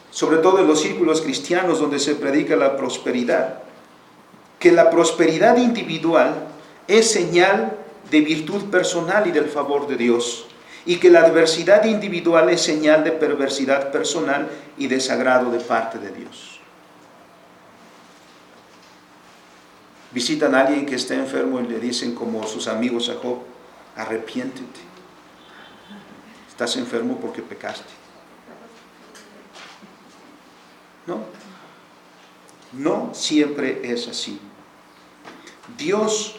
sobre todo en los círculos cristianos donde se predica la prosperidad, que la prosperidad individual es señal de virtud personal y del favor de Dios, y que la adversidad individual es señal de perversidad personal y desagrado de parte de Dios. Visitan a alguien que está enfermo y le dicen como sus amigos a Job: arrepiéntete, estás enfermo porque pecaste. No siempre es así. Dios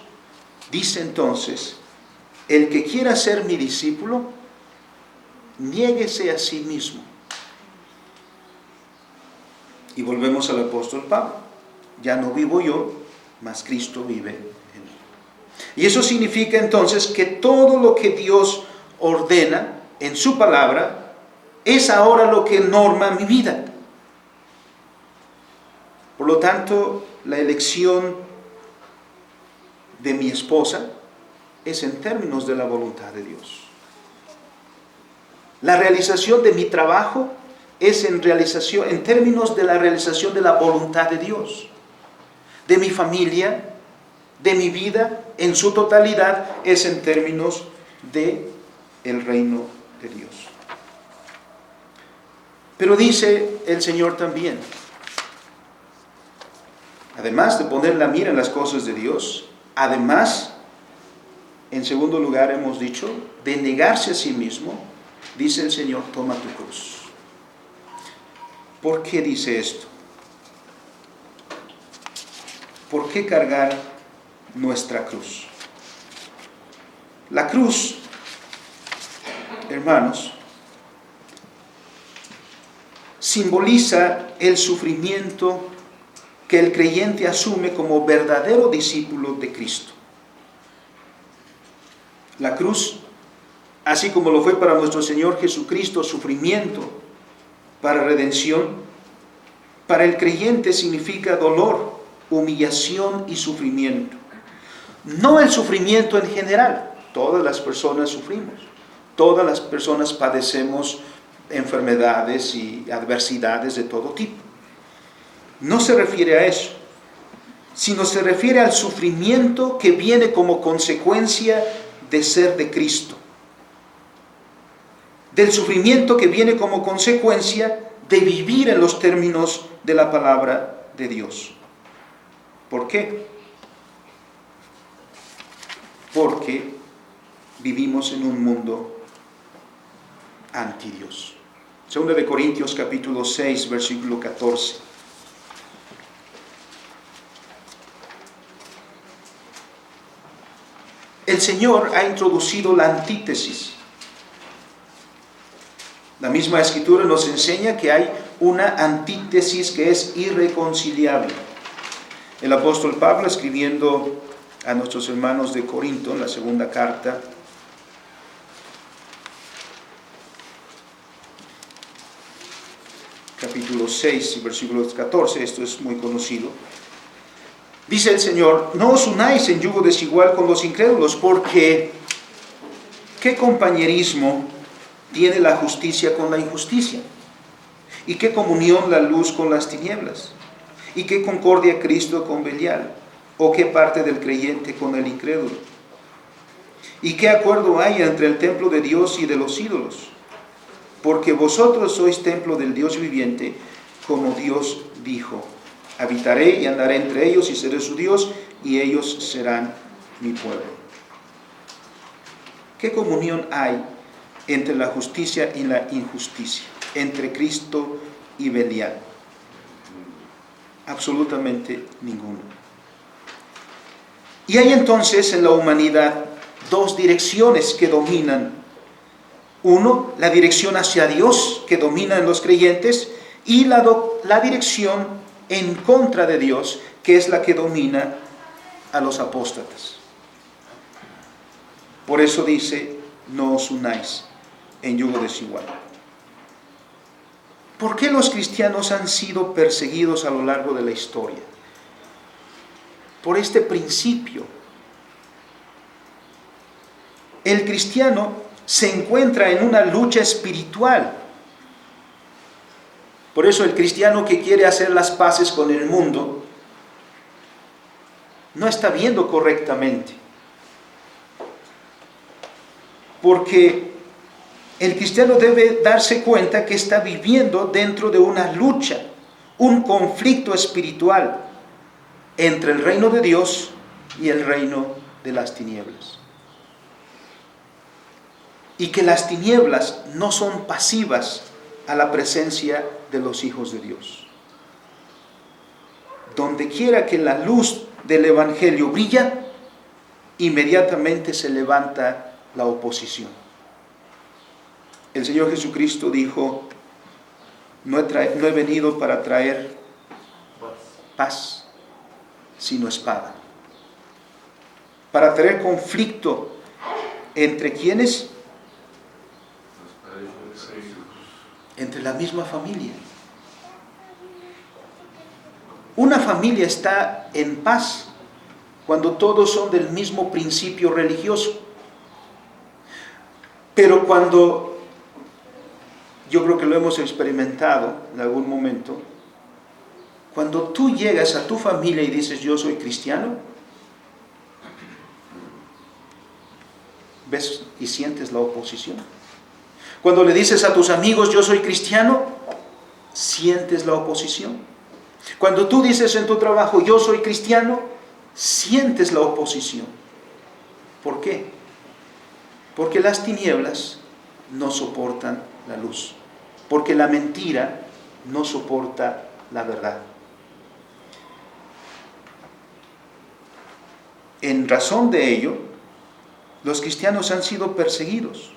dice entonces: el que quiera ser mi discípulo, niéguese a sí mismo. Y volvemos al apóstol Pablo: ya no vivo yo, mas Cristo vive en mí. Y eso significa entonces que todo lo que Dios ordena en su palabra es ahora lo que norma mi vida. Por lo tanto, la elección de mi esposa es en términos de la voluntad de Dios. La realización de mi trabajo es en términos de la realización de la voluntad de Dios. De mi familia, de mi vida en su totalidad, es en términos de el reino de Dios. Pero dice el Señor también, además de poner la mira en las cosas de Dios, además, en segundo lugar hemos dicho, de negarse a sí mismo, dice el Señor: toma tu cruz. ¿Por qué dice esto? ¿Por qué cargar nuestra cruz? La cruz, hermanos, simboliza el sufrimiento que el creyente asume como verdadero discípulo de Cristo. La cruz, así como lo fue para nuestro Señor Jesucristo, sufrimiento para redención, para el creyente significa dolor, humillación y sufrimiento. No el sufrimiento en general. Todas las personas sufrimos. Todas las personas padecemos enfermedades y adversidades de todo tipo. No se refiere a eso, sino se refiere al sufrimiento que viene como consecuencia de ser de Cristo. Del sufrimiento que viene como consecuencia de vivir en los términos de la palabra de Dios. ¿Por qué? Porque vivimos en un mundo anti Dios. Segunda de Corintios capítulo 6, versículo 14. El Señor ha introducido la antítesis. La misma Escritura nos enseña que hay una antítesis que es irreconciliable. El apóstol Pablo, escribiendo a nuestros hermanos de Corinto, en la segunda carta, capítulo 6, versículo 14, esto es muy conocido. Dice el Señor: no os unáis en yugo desigual con los incrédulos, porque ¿qué compañerismo tiene la justicia con la injusticia? ¿Y qué comunión la luz con las tinieblas? ¿Y qué concordia Cristo con Belial? ¿O qué parte del creyente con el incrédulo? ¿Y qué acuerdo hay entre el templo de Dios y de los ídolos? Porque vosotros sois templo del Dios viviente, como Dios dijo: habitaré y andaré entre ellos y seré su Dios, y ellos serán mi pueblo. ¿Qué comunión hay entre la justicia y la injusticia? Entre Cristo y Belial. Absolutamente ninguno. Y hay entonces en la humanidad dos direcciones que dominan. Uno, la dirección hacia Dios que domina en los creyentes, y la dirección en contra de Dios, que es la que domina a los apóstatas. Por eso dice: no os unáis en yugo desigual. ¿Por qué los cristianos han sido perseguidos a lo largo de la historia? Por este principio. El cristiano se encuentra en una lucha espiritual. Por eso el cristiano que quiere hacer las paces con el mundo no está viendo correctamente. Porque el cristiano debe darse cuenta que está viviendo dentro de una lucha, un conflicto espiritual entre el reino de Dios y el reino de las tinieblas. Y que las tinieblas no son pasivas a la presencia de los hijos de Dios. Donde quiera que la luz del Evangelio brilla, inmediatamente se levanta la oposición. El Señor Jesucristo dijo: no he venido para traer paz, sino espada. Para traer conflicto entre quienes, entre la misma familia. Una familia está en paz cuando todos son del mismo principio religioso. Pero cuando, yo creo que lo hemos experimentado en algún momento, cuando tú llegas a tu familia y dices: yo soy cristiano, ves y sientes la oposición. Cuando le dices a tus amigos: yo soy cristiano, sientes la oposición. Cuando tú dices en tu trabajo: yo soy cristiano, sientes la oposición. ¿Por qué? Porque las tinieblas no soportan la luz. Porque la mentira no soporta la verdad. En razón de ello, los cristianos han sido perseguidos.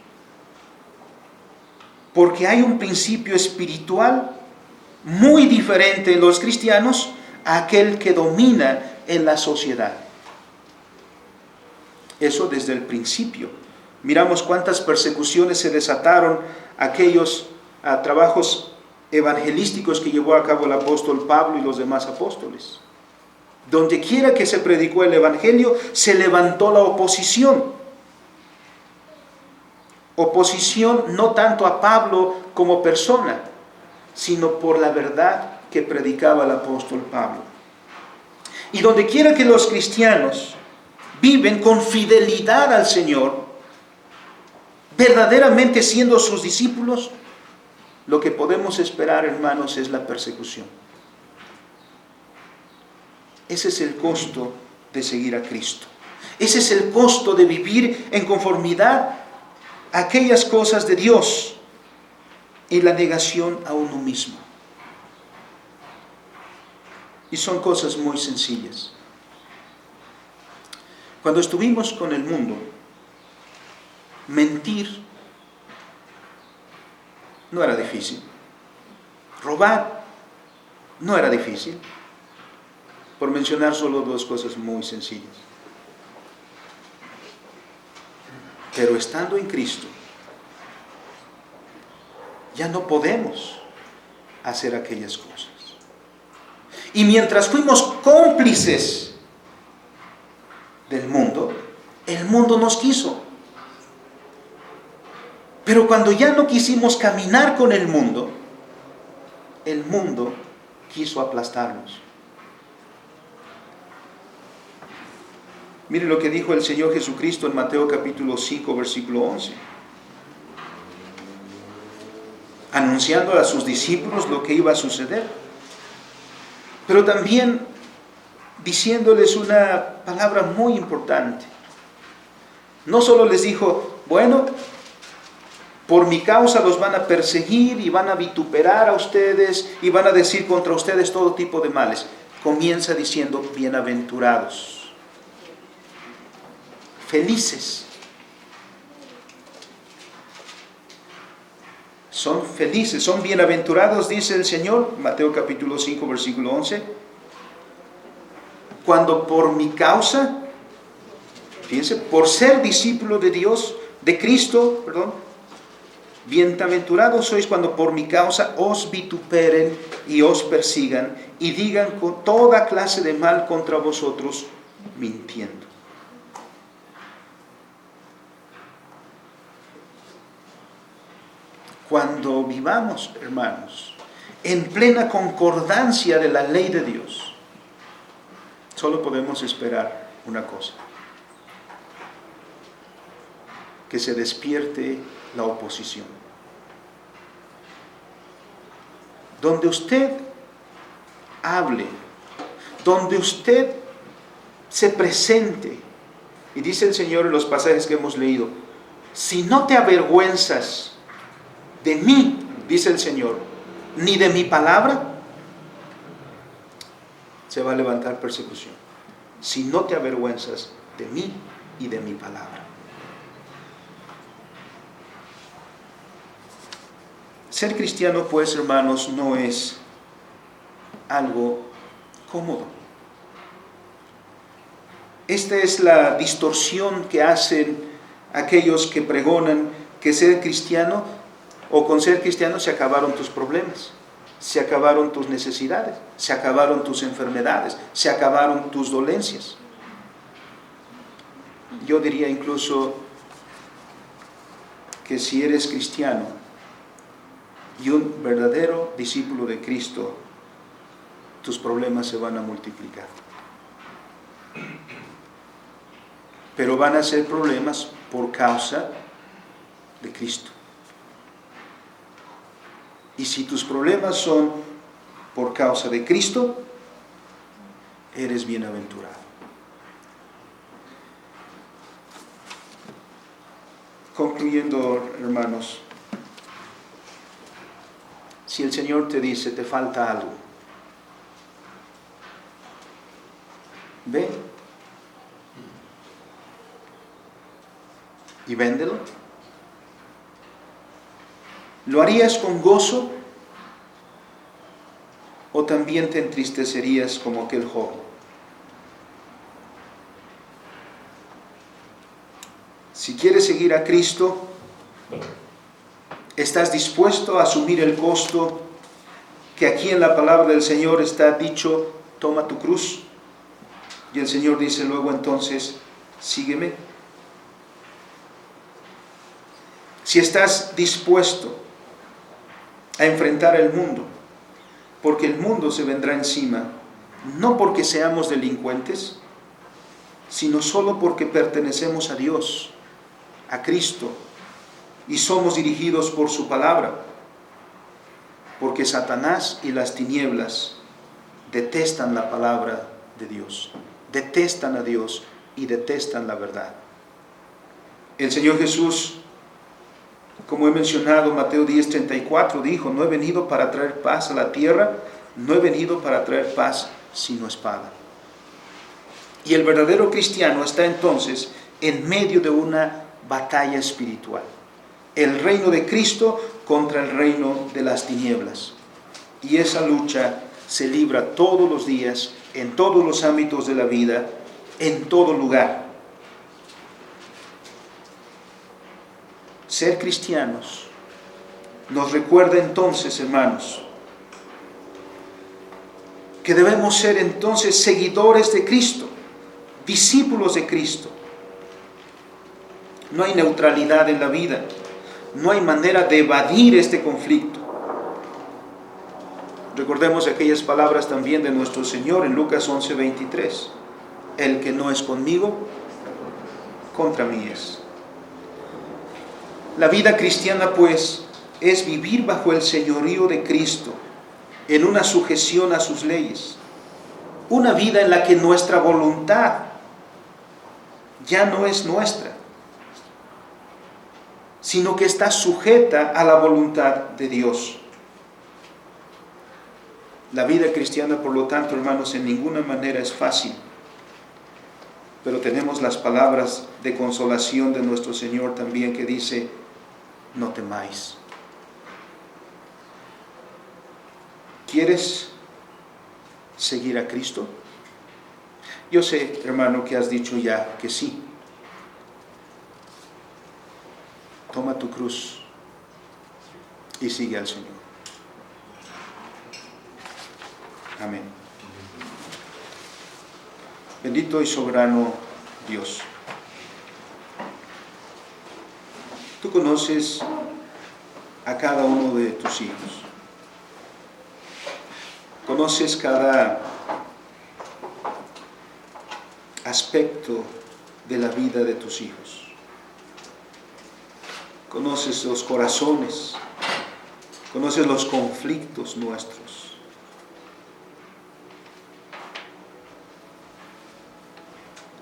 Porque hay un principio espiritual muy diferente en los cristianos a aquel que domina en la sociedad. Eso desde el principio. Miramos cuántas persecuciones se desataron, aquellos trabajos evangelísticos que llevó a cabo el apóstol Pablo y los demás apóstoles. Donde quiera que se predicó el evangelio, se levantó la oposición. Oposición no tanto a Pablo como persona, sino por la verdad que predicaba el apóstol Pablo. Y donde quiera que los cristianos viven con fidelidad al Señor, verdaderamente siendo sus discípulos, lo que podemos esperar, hermanos, es la persecución. Ese es el costo de seguir a Cristo. Ese es el costo de vivir en conformidad a aquellas cosas de Dios y la negación a uno mismo. Y son cosas muy sencillas. Cuando estuvimos con el mundo, mentir no era difícil. Robar no era difícil. Por mencionar solo dos cosas muy sencillas. Pero estando en Cristo, ya no podemos hacer aquellas cosas. Y mientras fuimos cómplices del mundo, el mundo nos quiso. Pero cuando ya no quisimos caminar con el mundo quiso aplastarnos. Mire lo que dijo el Señor Jesucristo en Mateo capítulo 5, versículo 11. Anunciando a sus discípulos lo que iba a suceder. Pero también diciéndoles una palabra muy importante. No solo les dijo: bueno, por mi causa los van a perseguir y van a vituperar a ustedes y van a decir contra ustedes todo tipo de males. Comienza diciendo: bienaventurados. Felices. Son felices, son bienaventurados, dice el Señor, Mateo capítulo 5, versículo 11, cuando por mi causa, fíjense, por ser discípulo de Dios, de Cristo, bienaventurados sois cuando por mi causa os vituperen y os persigan y digan con toda clase de mal contra vosotros, mintiendo. Cuando vivamos, hermanos, en plena concordancia de la ley de Dios, solo podemos esperar una cosa: que se despierte la oposición. Donde usted hable, donde usted se presente, y dice el Señor en los pasajes que hemos leído, si no te avergüenzas de mí, dice el Señor, ni de mi palabra, se va a levantar persecución. Si no te avergüenzas de mí y de mi palabra. Ser cristiano, pues, hermanos, no es algo cómodo. Esta es la distorsión que hacen aquellos que pregonan que ser cristiano o con ser cristiano se acabaron tus problemas, se acabaron tus necesidades, se acabaron tus enfermedades, se acabaron tus dolencias. Yo diría incluso que si eres cristiano y un verdadero discípulo de Cristo, tus problemas se van a multiplicar. Pero van a ser problemas por causa de Cristo. Y si tus problemas son por causa de Cristo, eres bienaventurado. Concluyendo, hermanos, si el Señor te dice, te falta algo, ve y véndelo. ¿Lo harías con gozo o también te entristecerías como aquel joven? Si quieres seguir a Cristo, ¿estás dispuesto a asumir el costo que aquí en la palabra del Señor está dicho, toma tu cruz? Y el Señor dice luego entonces, sígueme. Si estás dispuesto a enfrentar el mundo, porque el mundo se vendrá encima, no porque seamos delincuentes, sino solo porque pertenecemos a Dios, a Cristo, y somos dirigidos por su palabra, porque Satanás y las tinieblas detestan la palabra de Dios, detestan a Dios y detestan la verdad. El Señor Jesús, como he mencionado, Mateo 10:34 dijo, no he venido para traer paz a la tierra, no he venido para traer paz sino espada. Y el verdadero cristiano está entonces en medio de una batalla espiritual. El reino de Cristo contra el reino de las tinieblas. Y esa lucha se libra todos los días, en todos los ámbitos de la vida, en todo lugar. Ser cristianos nos recuerda entonces, hermanos, que debemos ser entonces seguidores de Cristo, discípulos de Cristo. No hay neutralidad en la vida, no hay manera de evadir este conflicto. Recordemos aquellas palabras también de nuestro Señor en Lucas 11:23. El que no es conmigo, contra mí es. La vida cristiana, pues, es vivir bajo el señorío de Cristo, en una sujeción a sus leyes. Una vida en la que nuestra voluntad ya no es nuestra, sino que está sujeta a la voluntad de Dios. La vida cristiana, por lo tanto, hermanos, en ninguna manera es fácil, pero tenemos las palabras de consolación de nuestro Señor también que dice, no temáis. ¿Quieres seguir a Cristo? Yo sé, hermano, que has dicho ya que sí. Toma tu cruz y sigue al Señor. Amén. Bendito y soberano Dios. Tú conoces a cada uno de tus hijos. Conoces cada aspecto de la vida de tus hijos. conoces los corazones, conoces los conflictos nuestros.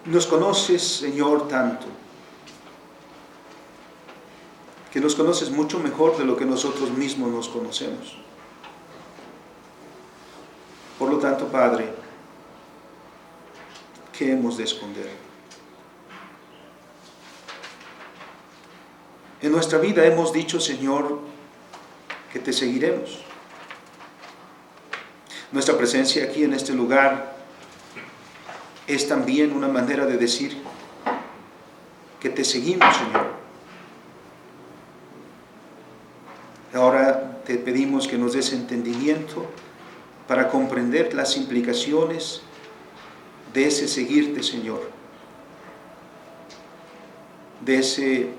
Nos conoces, Señor, tanto, que nos conoces mucho mejor de lo que nosotros mismos nos conocemos. Por lo tanto, Padre, ¿qué hemos de esconder? En nuestra vida hemos dicho, Señor, que te seguiremos. Nuestra presencia aquí en este lugar es también una manera de decir que te seguimos, Señor. Ahora te pedimos que nos des entendimiento para comprender las implicaciones de ese seguirte, Señor, de ese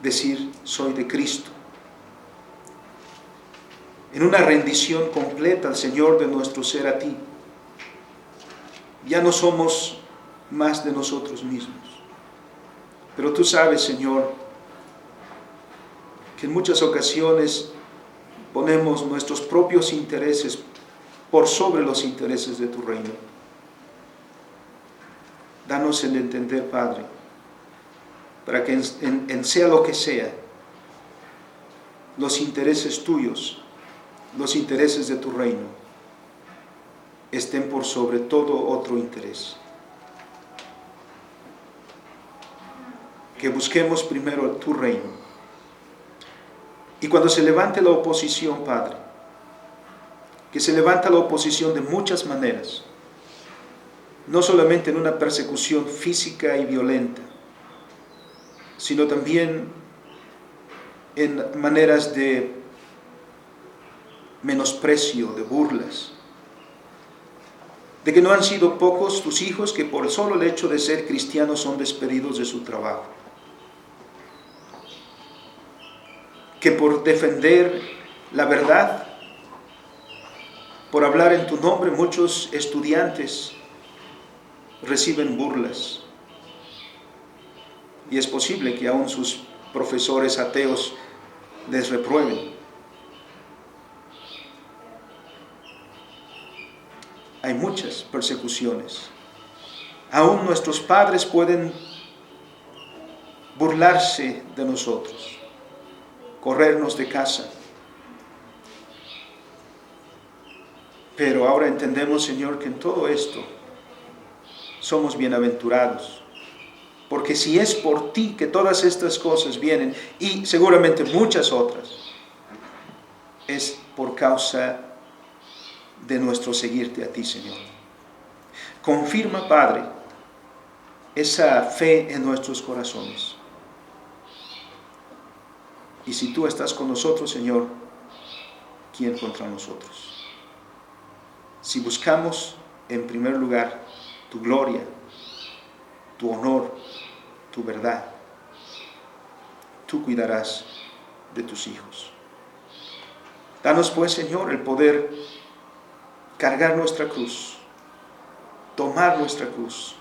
decir soy de Cristo, en una rendición completa al Señor de nuestro ser a ti. Ya no somos más de nosotros mismos, pero tú sabes, Señor, que en muchas ocasiones ponemos nuestros propios intereses por sobre los intereses de tu reino. Danos el entender, Padre, para que en sea lo que sea, los intereses tuyos, los intereses de tu reino, estén por sobre todo otro interés. Que busquemos primero tu reino. Y cuando se levante la oposición, Padre, que se levanta la oposición de muchas maneras, no solamente en una persecución física y violenta, sino también en maneras de menosprecio, de burlas, de que no han sido pocos tus hijos que por el solo hecho de ser cristianos son despedidos de su trabajo, que por defender la verdad, por hablar en tu nombre, muchos estudiantes reciben burlas. Y es posible que aún sus profesores ateos les reprueben. Hay muchas persecuciones. Aún nuestros padres pueden burlarse de nosotros, corrernos de casa. Pero ahora entendemos, Señor, que en todo esto somos bienaventurados. Porque si es por ti que todas estas cosas vienen, y seguramente muchas otras, es por causa de nuestro seguirte a ti, Señor. Confirma, Padre, esa fe en nuestros corazones. Y si tú estás con nosotros, Señor, ¿quién contra nosotros? Si buscamos en primer lugar tu gloria, tu honor, tu verdad, tú cuidarás de tus hijos. Danos pues, Señor, el poder cargar nuestra cruz, tomar nuestra cruz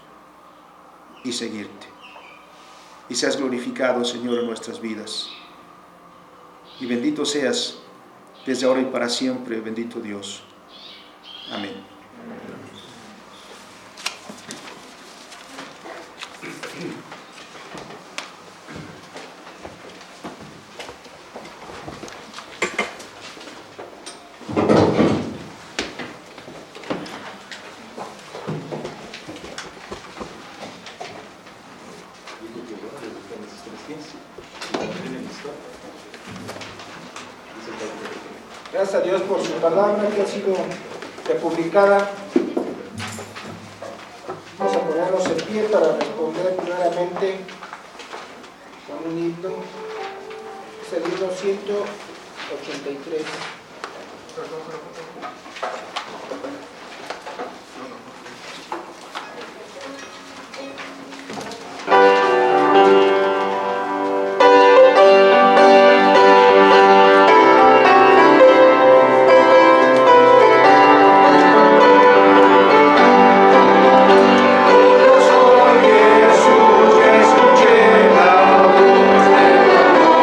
y seguirte. Y seas glorificado, Señor, en nuestras vidas. Y bendito seas desde ahora y para siempre, bendito Dios. Amén. Gracias a Dios por su palabra que ha sido republicada. Vamos a ponernos en pie para responder nuevamente con un himno. Es el himno 183. Escuché la voz de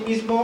mismo